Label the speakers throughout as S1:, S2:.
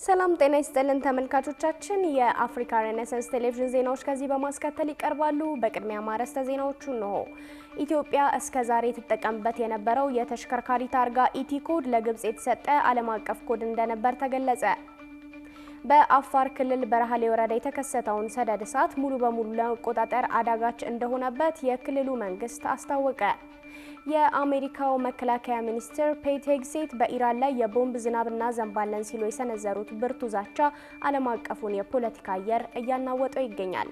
S1: ሰላም ጤና ይስጥልን ተመልካቾቻችን፣ የአፍሪካ ሬኔሳንስ ቴሌቪዥን ዜናዎች ከዚህ በማስከተል ይቀርባሉ። በቅድሚያ ማረስተ ዜናዎቹ ነው። ኢትዮጵያ እስከ ዛሬ ተጠቀምበት የነበረው የተሽከርካሪ ታርጋ ኢቲ ኮድ ለግብጽ የተሰጠ ዓለም አቀፍ ኮድ እንደነበር ተገለጸ። በአፋር ክልል በረሃሌ ወረዳ የተከሰተውን ሰደድ እሳት ሙሉ በሙሉ ለመቆጣጠር አዳጋች እንደሆነበት የክልሉ መንግስት አስታወቀ። የአሜሪካው መከላከያ ሚኒስትር ፔት ሄግሴት በኢራን ላይ የቦምብ ዝናብ እናዘንባለን ሲሉ የሰነዘሩት ብርቱ ዛቻ ዓለም አቀፉን የፖለቲካ አየር እያናወጠው ይገኛል።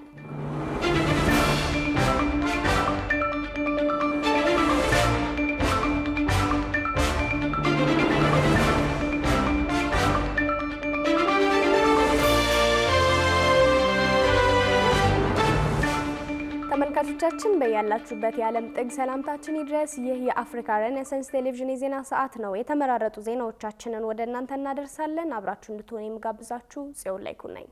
S1: ተመልካቾቻችን በያላችሁበት የዓለም ጥግ ሰላምታችን ይድረስ። ይህ የአፍሪካ ሬኔሳንስ ቴሌቪዥን የዜና ሰዓት ነው። የተመራረጡ ዜናዎቻችንን ወደ እናንተ እናደርሳለን። አብራችሁ እንድትሆኑ የምጋብዛችሁ ጽዮን ላይኩ ነኝ።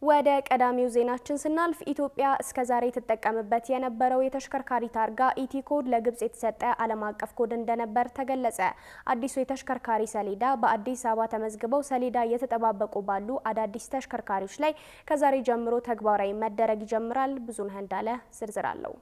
S1: ወደ ቀዳሚው ዜናችን ስናልፍ ኢትዮጵያ እስከዛሬ ተጠቀምበት የነበረው የተሽከርካሪ ታርጋ ኢቲ ኮድ ለግብጽ የተሰጠ ዓለም አቀፍ ኮድ እንደነበር ተገለጸ። አዲሱ የተሽከርካሪ ሰሌዳ በአዲስ አበባ ተመዝግበው ሰሌዳ እየተጠባበቁ ባሉ አዳዲስ ተሽከርካሪዎች ላይ ከዛሬ ጀምሮ ተግባራዊ መደረግ ይጀምራል። ብዙነህ እንዳለ ዝርዝር አለው።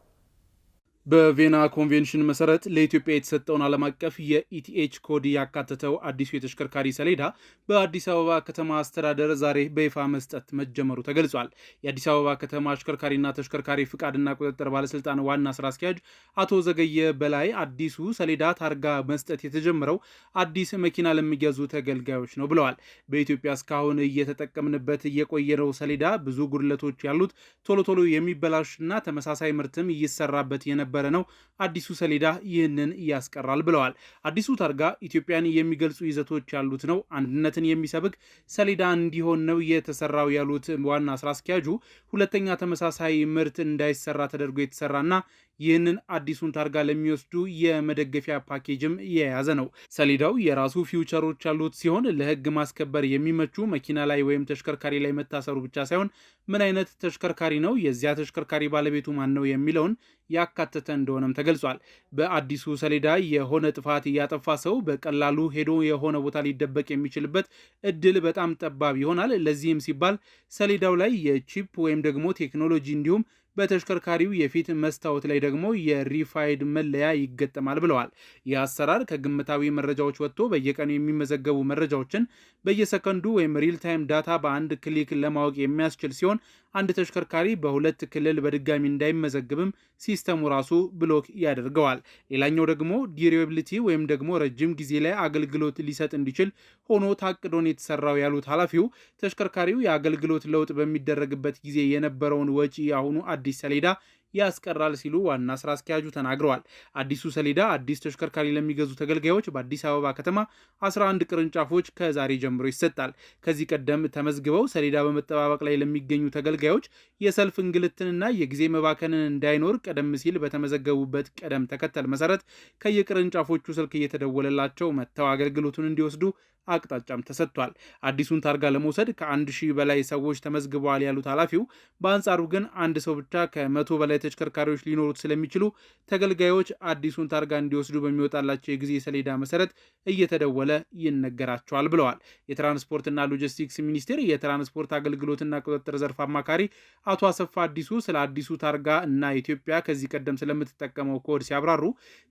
S2: በቬና ኮንቬንሽን መሰረት ለኢትዮጵያ የተሰጠውን ዓለም አቀፍ የኢቲኤች ኮድ ያካተተው አዲሱ የተሽከርካሪ ሰሌዳ በአዲስ አበባ ከተማ አስተዳደር ዛሬ በይፋ መስጠት መጀመሩ ተገልጿል። የአዲስ አበባ ከተማ አሽከርካሪና ተሽከርካሪ ፍቃድና ቁጥጥር ባለስልጣን ዋና ስራ አስኪያጅ አቶ ዘገየ በላይ አዲሱ ሰሌዳ ታርጋ መስጠት የተጀመረው አዲስ መኪና ለሚገዙ ተገልጋዮች ነው ብለዋል። በኢትዮጵያ እስካሁን እየተጠቀምንበት የቆየነው ሰሌዳ ብዙ ጉድለቶች ያሉት፣ ቶሎ ቶሎ የሚበላሽና ተመሳሳይ ምርትም ይሰራበት የነበረ ነው። አዲሱ ሰሌዳ ይህንን ያስቀራል ብለዋል። አዲሱ ታርጋ ኢትዮጵያን የሚገልጹ ይዘቶች ያሉት ነው። አንድነትን የሚሰብክ ሰሌዳ እንዲሆን ነው የተሰራው ያሉት ዋና ስራ አስኪያጁ ሁለተኛ ተመሳሳይ ምርት እንዳይሰራ ተደርጎ የተሰራና ይህንን አዲሱን ታርጋ ለሚወስዱ የመደገፊያ ፓኬጅም የያዘ ነው። ሰሌዳው የራሱ ፊውቸሮች ያሉት ሲሆን ለሕግ ማስከበር የሚመቹ መኪና ላይ ወይም ተሽከርካሪ ላይ መታሰሩ ብቻ ሳይሆን ምን አይነት ተሽከርካሪ ነው፣ የዚያ ተሽከርካሪ ባለቤቱ ማን ነው የሚለውን ያካተተ እንደሆነም ተገልጿል። በአዲሱ ሰሌዳ የሆነ ጥፋት እያጠፋ ሰው በቀላሉ ሄዶ የሆነ ቦታ ሊደበቅ የሚችልበት እድል በጣም ጠባብ ይሆናል። ለዚህም ሲባል ሰሌዳው ላይ የቺፕ ወይም ደግሞ ቴክኖሎጂ እንዲሁም በተሽከርካሪው የፊት መስታወት ላይ ደግሞ የሪፋይድ መለያ ይገጠማል ብለዋል። ይህ አሰራር ከግምታዊ መረጃዎች ወጥቶ በየቀኑ የሚመዘገቡ መረጃዎችን በየሰከንዱ ወይም ሪል ታይም ዳታ በአንድ ክሊክ ለማወቅ የሚያስችል ሲሆን አንድ ተሽከርካሪ በሁለት ክልል በድጋሚ እንዳይመዘግብም ሲስተሙ ራሱ ብሎክ ያደርገዋል። ሌላኛው ደግሞ ዲዩሬቢሊቲ ወይም ደግሞ ረጅም ጊዜ ላይ አገልግሎት ሊሰጥ እንዲችል ሆኖ ታቅዶን የተሰራው ያሉት ኃላፊው ተሽከርካሪው የአገልግሎት ለውጥ በሚደረግበት ጊዜ የነበረውን ወጪ የአሁኑ አዲስ ሰሌዳ ያስቀራል ሲሉ ዋና ስራ አስኪያጁ ተናግረዋል። አዲሱ ሰሌዳ አዲስ ተሽከርካሪ ለሚገዙ ተገልጋዮች በአዲስ አበባ ከተማ 11 ቅርንጫፎች ከዛሬ ጀምሮ ይሰጣል። ከዚህ ቀደም ተመዝግበው ሰሌዳ በመጠባበቅ ላይ ለሚገኙ ተገልጋዮች የሰልፍ እንግልትንና የጊዜ መባከንን እንዳይኖር ቀደም ሲል በተመዘገቡበት ቀደም ተከተል መሰረት ከየቅርንጫፎቹ ስልክ እየተደወለላቸው መጥተው አገልግሎቱን እንዲወስዱ አቅጣጫም ተሰጥቷል። አዲሱን ታርጋ ለመውሰድ ከ1000 በላይ ሰዎች ተመዝግበዋል ያሉት ኃላፊው በአንጻሩ ግን አንድ ሰው ብቻ ከ100 በላይ ተሽከርካሪዎች ሊኖሩት ስለሚችሉ ተገልጋዮች አዲሱን ታርጋ እንዲወስዱ በሚወጣላቸው የጊዜ ሰሌዳ መሰረት እየተደወለ ይነገራቸዋል ብለዋል። የትራንስፖርትና ሎጂስቲክስ ሚኒስቴር የትራንስፖርት አገልግሎትና ቁጥጥር ዘርፍ አማካሪ አቶ አሰፋ አዲሱ ስለ አዲሱ ታርጋ እና ኢትዮጵያ ከዚህ ቀደም ስለምትጠቀመው ኮድ ሲያብራሩ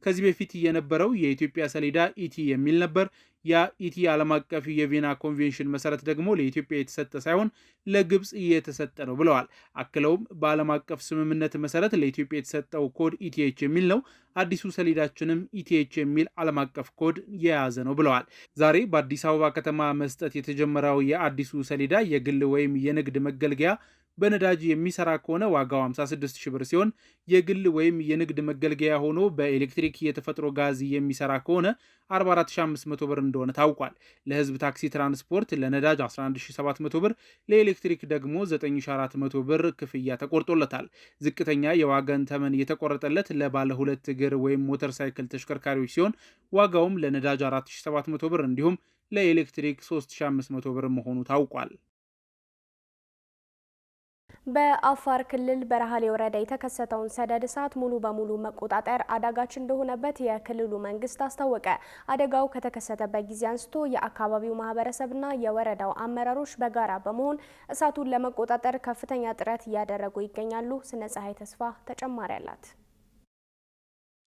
S2: ከዚህ በፊት የነበረው የኢትዮጵያ ሰሌዳ ኢቲ የሚል ነበር። ያ ኢቲ ዓለም አቀፍ የቬና ኮንቬንሽን መሰረት ደግሞ ለኢትዮጵያ የተሰጠ ሳይሆን ለግብጽ የተሰጠ ነው ብለዋል። አክለውም በዓለም አቀፍ ስምምነት መሰረት ለኢትዮጵያ የተሰጠው ኮድ ኢቲኤች የሚል ነው። አዲሱ ሰሌዳችንም ኢቲኤች የሚል ዓለም አቀፍ ኮድ የያዘ ነው ብለዋል። ዛሬ በአዲስ አበባ ከተማ መስጠት የተጀመረው የአዲሱ ሰሌዳ የግል ወይም የንግድ መገልገያ በነዳጅ የሚሰራ ከሆነ ዋጋው 56 ሺህ ብር ሲሆን የግል ወይም የንግድ መገልገያ ሆኖ በኤሌክትሪክ የተፈጥሮ ጋዝ የሚሰራ ከሆነ 44500 ብር እንደሆነ ታውቋል። ለህዝብ ታክሲ ትራንስፖርት ለነዳጅ 11700 ብር፣ ለኤሌክትሪክ ደግሞ 9400 ብር ክፍያ ተቆርጦለታል። ዝቅተኛ የዋጋን ተመን የተቆረጠለት ለባለ ሁለት እግር ወይም ሞተር ሳይክል ተሽከርካሪዎች ሲሆን ዋጋውም ለነዳጅ 4700 ብር እንዲሁም ለኤሌክትሪክ 3500 ብር መሆኑ ታውቋል።
S1: በአፋር ክልል በረሃሌ ወረዳ የተከሰተውን ሰደድ እሳት ሙሉ በሙሉ መቆጣጠር አዳጋች እንደሆነበት የክልሉ መንግስት አስታወቀ። አደጋው ከተከሰተበት ጊዜ አንስቶ የአካባቢው ማህበረሰብና የወረዳው አመራሮች በጋራ በመሆን እሳቱን ለመቆጣጠር ከፍተኛ ጥረት እያደረጉ ይገኛሉ። ስነፀሐይ ተስፋ ተጨማሪ አላት።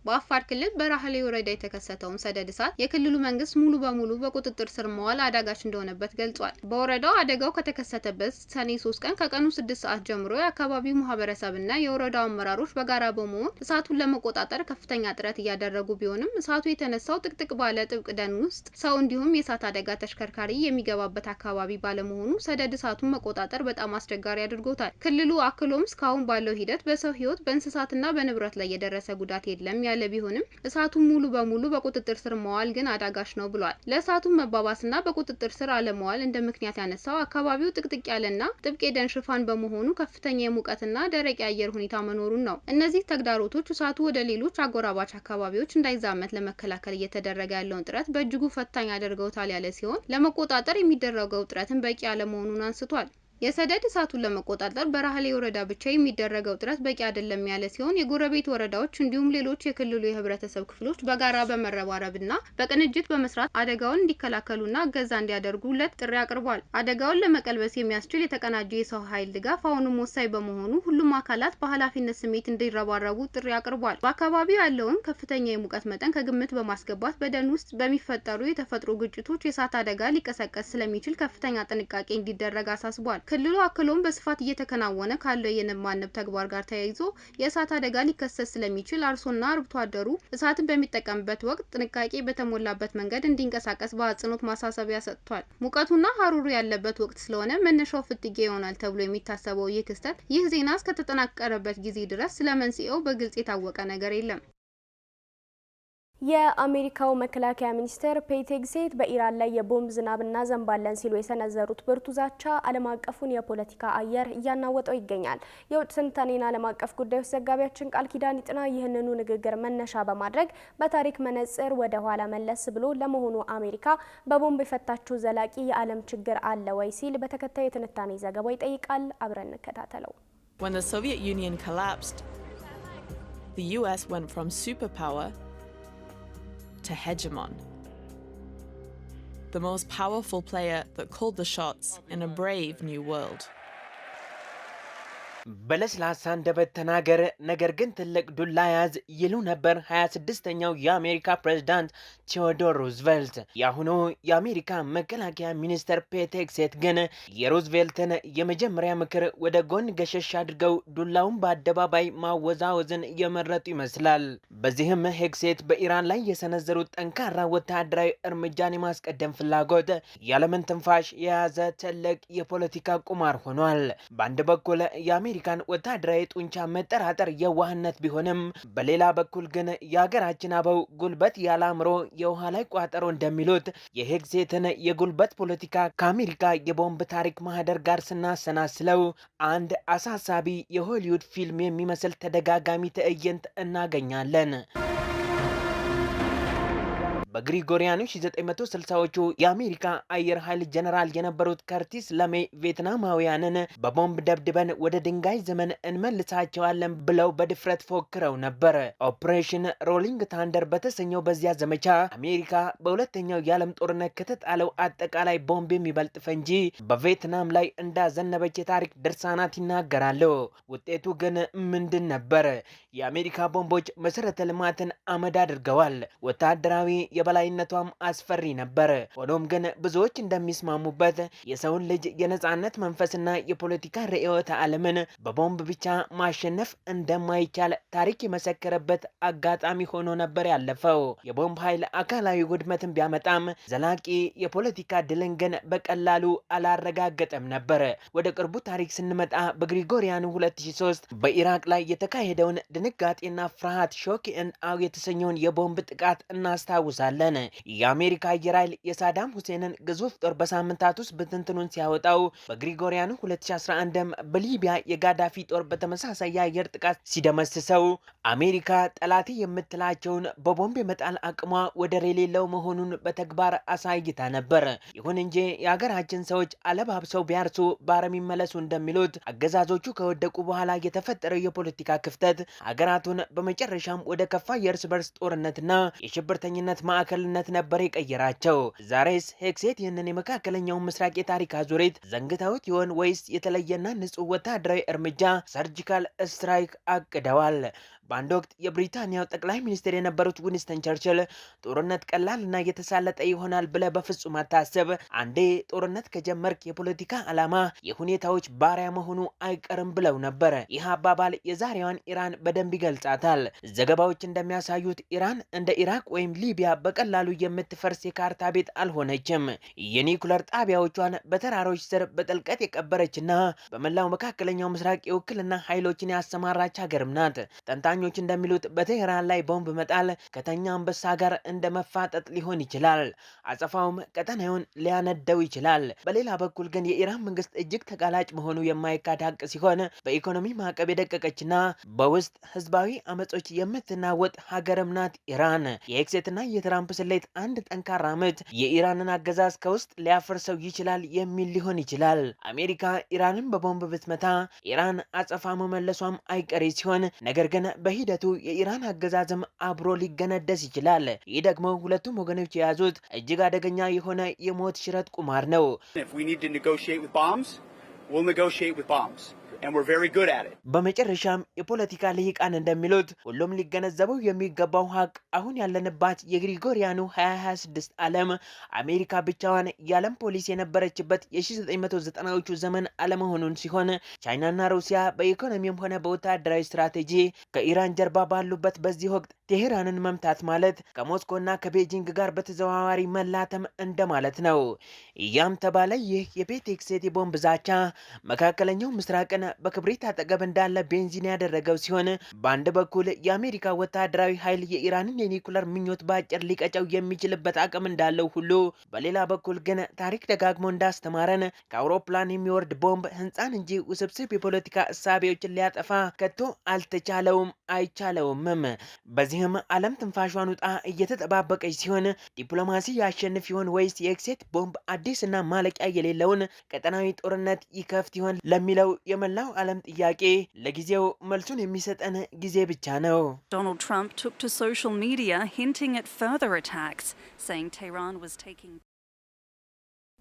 S3: በአፋር ክልል በረሃሌ ወረዳ የተከሰተውን ሰደድ እሳት የክልሉ መንግስት ሙሉ በሙሉ በቁጥጥር ስር መዋል አዳጋች እንደሆነበት ገልጿል። በወረዳው አደጋው ከተከሰተበት ሰኔ 3 ቀን ከቀኑ 6 ሰዓት ጀምሮ የአካባቢው ማህበረሰብና የወረዳው አመራሮች በጋራ በመሆን እሳቱን ለመቆጣጠር ከፍተኛ ጥረት እያደረጉ ቢሆንም እሳቱ የተነሳው ጥቅጥቅ ባለ ጥብቅ ደን ውስጥ ሰው እንዲሁም የእሳት አደጋ ተሽከርካሪ የሚገባበት አካባቢ ባለመሆኑ ሰደድ እሳቱን መቆጣጠር በጣም አስቸጋሪ አድርጎታል። ክልሉ አክሎም እስካሁን ባለው ሂደት በሰው ህይወት በእንስሳትና በንብረት ላይ የደረሰ ጉዳት የለም ያለ ቢሆንም እሳቱን ሙሉ በሙሉ በቁጥጥር ስር መዋል ግን አዳጋች ነው ብሏል። ለእሳቱ መባባስና በቁጥጥር ስር አለመዋል እንደ ምክንያት ያነሳው አካባቢው ጥቅጥቅ ያለና ጥብቅ የደን ሽፋን በመሆኑ ከፍተኛ የሙቀትና ደረቅ የአየር ሁኔታ መኖሩን ነው። እነዚህ ተግዳሮቶች እሳቱ ወደ ሌሎች አጎራባች አካባቢዎች እንዳይዛመት ለመከላከል እየተደረገ ያለውን ጥረት በእጅጉ ፈታኝ አድርገውታል ያለ ሲሆን ለመቆጣጠር የሚደረገው ጥረትን በቂ አለመሆኑን አንስቷል። የሰደድ እሳቱን ለመቆጣጠር በረሃሌ ወረዳ ብቻ የሚደረገው ጥረት በቂ አይደለም ያለ ሲሆን የጎረቤት ወረዳዎች እንዲሁም ሌሎች የክልሉ የህብረተሰብ ክፍሎች በጋራ በመረባረብና በቅንጅት በመስራት አደጋውን እንዲከላከሉና እገዛ እንዲያደርጉለት ጥሪ አቅርቧል። አደጋውን ለመቀልበስ የሚያስችል የተቀናጀ የሰው ኃይል ድጋፍ አሁንም ወሳኝ በመሆኑ ሁሉም አካላት በኃላፊነት ስሜት እንዲረባረቡ ጥሪ አቅርቧል። በአካባቢው ያለውን ከፍተኛ የሙቀት መጠን ከግምት በማስገባት በደን ውስጥ በሚፈጠሩ የተፈጥሮ ግጭቶች የእሳት አደጋ ሊቀሰቀስ ስለሚችል ከፍተኛ ጥንቃቄ እንዲደረግ አሳስቧል። ክልሉ አክሎም በስፋት እየተከናወነ ካለው የንብ ማነብ ተግባር ጋር ተያይዞ የእሳት አደጋ ሊከሰት ስለሚችል አርሶና አርብቶ አደሩ እሳትን በሚጠቀምበት ወቅት ጥንቃቄ በተሞላበት መንገድ እንዲንቀሳቀስ በአጽንኦት ማሳሰቢያ ሰጥቷል። ሙቀቱና ሀሩሩ ያለበት ወቅት ስለሆነ መነሻው ፍትጌ ይሆናል ተብሎ የሚታሰበው ይህ ክስተት ይህ ዜና እስከተጠናቀረበት ጊዜ ድረስ ስለመንስኤው በግልጽ የታወቀ ነገር የለም።
S1: የአሜሪካው መከላከያ ሚኒስትር ፔት ሄግሴት በኢራን ላይ የቦምብ ዝናብ እናዘንባለን ሲሉ የሰነዘሩት ብርቱ ዛቻ ዓለም አቀፉን የፖለቲካ አየር እያናወጠው ይገኛል። የውጭ ትንታኔና ዓለም አቀፍ ጉዳዮች ዘጋቢያችን ቃል ኪዳን ይጥና ይህንኑ ንግግር መነሻ በማድረግ በታሪክ መነጽር ወደ ኋላ መለስ ብሎ ለመሆኑ አሜሪካ በቦምብ የፈታችው ዘላቂ የዓለም ችግር አለ ወይ ሲል በተከታዩ የትንታኔ ዘገባው ይጠይቃል። አብረን እንከታተለው።
S4: When the Soviet Union collapsed, the US went from superpower to hegemon, the most powerful player that called the shots in a brave new world.
S5: በለስላሳ አንደበት ተናገር ነገር ግን ትልቅ ዱላ ያዝ ይሉ ነበር 26ኛው የአሜሪካ ፕሬዝዳንት ቴዎዶር ሩዝቬልት። የአሁኑ የአሜሪካ መከላከያ ሚኒስትር ፔት ሄግሴት ግን የሩዝቬልትን የመጀመሪያ ምክር ወደ ጎን ገሸሽ አድርገው ዱላውን በአደባባይ ማወዛወዝን የመረጡ ይመስላል። በዚህም ሄግሴት በኢራን ላይ የሰነዘሩት ጠንካራ ወታደራዊ እርምጃን የማስቀደም ፍላጎት ያለምን ትንፋሽ የያዘ ትልቅ የፖለቲካ ቁማር ሆኗል። በአንድ በኩል የአሜሪካን ወታደራዊ ጡንቻ መጠራጠር የዋህነት ቢሆንም በሌላ በኩል ግን የሀገራችን አበው ጉልበት ያላምሮ የውሃ ላይ ቋጠሮ እንደሚሉት የሄግሴትን የጉልበት ፖለቲካ ከአሜሪካ የቦምብ ታሪክ ማህደር ጋር ስናሰናስለው አንድ አሳሳቢ የሆሊውድ ፊልም የሚመስል ተደጋጋሚ ትዕይንት እናገኛለን። በግሪጎሪያኑ 1960ዎቹ የአሜሪካ አየር ኃይል ጀነራል የነበሩት ከርቲስ ለሜ ቪየትናማውያንን በቦምብ ደብድበን ወደ ድንጋይ ዘመን እንመልሳቸዋለን ብለው በድፍረት ፎክረው ነበር። ኦፕሬሽን ሮሊንግ ታንደር በተሰኘው በዚያ ዘመቻ አሜሪካ በሁለተኛው የዓለም ጦርነት ከተጣለው አጠቃላይ ቦምብ የሚበልጥ ፈንጂ በቪየትናም ላይ እንዳዘነበች የታሪክ ድርሳናት ይናገራሉ። ውጤቱ ግን ምንድን ነበር? የአሜሪካ ቦምቦች መሰረተ ልማትን አመድ አድርገዋል። ወታደራዊ የበላይነቷም አስፈሪ ነበር። ሆኖም ግን ብዙዎች እንደሚስማሙበት የሰውን ልጅ የነጻነት መንፈስና የፖለቲካ ርዕዮተ ዓለምን በቦምብ ብቻ ማሸነፍ እንደማይቻል ታሪክ የመሰከረበት አጋጣሚ ሆኖ ነበር ያለፈው። የቦምብ ኃይል አካላዊ ውድመትን ቢያመጣም ዘላቂ የፖለቲካ ድልን ግን በቀላሉ አላረጋገጠም ነበር። ወደ ቅርቡ ታሪክ ስንመጣ በግሪጎሪያኑ 2003 በኢራቅ ላይ የተካሄደውን ድንጋጤና ፍርሃት ሾክ ኤንድ አው የተሰኘውን የቦምብ ጥቃት እናስታውሳለን። እንመለከታለን። የአሜሪካ አየር ኃይል የሳዳም ሁሴንን ግዙፍ ጦር በሳምንታት ውስጥ ብትንትኑን ሲያወጣው በግሪጎሪያኑ 2011 በሊቢያ የጋዳፊ ጦር በተመሳሳይ የአየር ጥቃት ሲደመስሰው አሜሪካ ጠላቴ የምትላቸውን በቦምብ የመጣል አቅሟ ወደር የሌለው መሆኑን በተግባር አሳይታ ነበር። ይሁን እንጂ የሀገራችን ሰዎች አለባብሰው ቢያርሱ ባረም ይመለሱ እንደሚሉት አገዛዞቹ ከወደቁ በኋላ የተፈጠረው የፖለቲካ ክፍተት ሀገራቱን በመጨረሻም ወደ ከፋ የእርስ በርስ ጦርነትና የሽብርተኝነት ማዕከልነት ነበር የቀየራቸው። ዛሬስ ሄግሴት ይህንን የመካከለኛውን ምስራቅ የታሪክ አዙሪት ዘንግተውት ይሆን ወይስ የተለየና ንጹህ ወታደራዊ እርምጃ ሰርጂካል ስትራይክ አቅደዋል? በአንድ ወቅት የብሪታንያው ጠቅላይ ሚኒስትር የነበሩት ዊንስተን ቸርችል ጦርነት ቀላልና የተሳለጠ ይሆናል ብለህ በፍጹም አታስብ፣ አንዴ ጦርነት ከጀመርክ የፖለቲካ ዓላማ የሁኔታዎች ባሪያ መሆኑ አይቀርም ብለው ነበር። ይህ አባባል የዛሬዋን ኢራን በደንብ ይገልጻታል። ዘገባዎች እንደሚያሳዩት ኢራን እንደ ኢራቅ ወይም ሊቢያ በቀላሉ የምትፈርስ የካርታ ቤት አልሆነችም። የኒኩለር ጣቢያዎቿን በተራሮች ስር በጥልቀት የቀበረችና በመላው መካከለኛው ምስራቅ የውክልና ኃይሎችን ያሰማራች ሀገርም ናት። ተንታኞች እንደሚሉት በቴህራን ላይ ቦምብ መጣል ከተኛ አንበሳ ጋር እንደ መፋጠጥ ሊሆን ይችላል። አጸፋውም ቀጠናውን ሊያነደው ይችላል። በሌላ በኩል ግን የኢራን መንግስት እጅግ ተጋላጭ መሆኑ የማይካድ ሀቅ ሲሆን በኢኮኖሚ ማዕቀብ የደቀቀችና በውስጥ ህዝባዊ አመጾች የምትናወጥ ሀገርም ናት ኢራን። የሄግሴትና የትራምፕ ስሌት አንድ ጠንካራ ምት የኢራንን አገዛዝ ከውስጥ ሊያፈርሰው ይችላል የሚል ሊሆን ይችላል። አሜሪካ ኢራንን በቦምብ ብትመታ ኢራን አጸፋ መመለሷም አይቀሬ ሲሆን ነገር ግን በሂደቱ የኢራን አገዛዝም አብሮ ሊገነደስ ይችላል። ይህ ደግሞ ሁለቱም ወገኖች የያዙት እጅግ አደገኛ የሆነ የሞት ሽረት ቁማር ነው። በመጨረሻም የፖለቲካ ልሂቃን እንደሚሉት ሁሉም ሊገነዘበው የሚገባው ሀቅ አሁን ያለንባት የግሪጎሪያኑ 2026 ዓለም አሜሪካ ብቻዋን የዓለም ፖሊስ የነበረችበት የ1990ዎቹ ዘመን አለመሆኑን ሲሆን ቻይናና ሩሲያ በኢኮኖሚም ሆነ በወታደራዊ ስትራቴጂ ከኢራን ጀርባ ባሉበት በዚህ ወቅት ቴሄራንን መምታት ማለት ከሞስኮና ከቤጂንግ ጋር በተዘዋዋሪ መላተም እንደማለት ነው። ያም ተባለ ይህ የፔቴክሴት የቦምብ ዛቻ መካከለኛው ምስራቅን በክብሪት አጠገብ እንዳለ ቤንዚን ያደረገው ሲሆን በአንድ በኩል የአሜሪካ ወታደራዊ ኃይል የኢራንን የኒኩለር ምኞት በአጭር ሊቀጨው የሚችልበት አቅም እንዳለው ሁሉ በሌላ በኩል ግን ታሪክ ደጋግሞ እንዳስተማረን ከአውሮፕላን የሚወርድ ቦምብ ህንፃን እንጂ ውስብስብ የፖለቲካ እሳቤዎችን ሊያጠፋ ከቶ አልተቻለውም አይቻለውምም። በዚህም ዓለም ትንፋሿን ውጣ እየተጠባበቀች ሲሆን ዲፕሎማሲ ያሸንፍ ይሆን ወይስ የሄግሴት ቦምብ አዲስና ማለቂያ የሌለውን ቀጠናዊ ጦርነት ይከፍት ይሆን ለሚለው የመላው ዓለም ጥያቄ ለጊዜው መልሱን የሚሰጠን ጊዜ ብቻ ነው።
S6: Donald Trump took to social media hinting at further attacks, saying Tehran was taking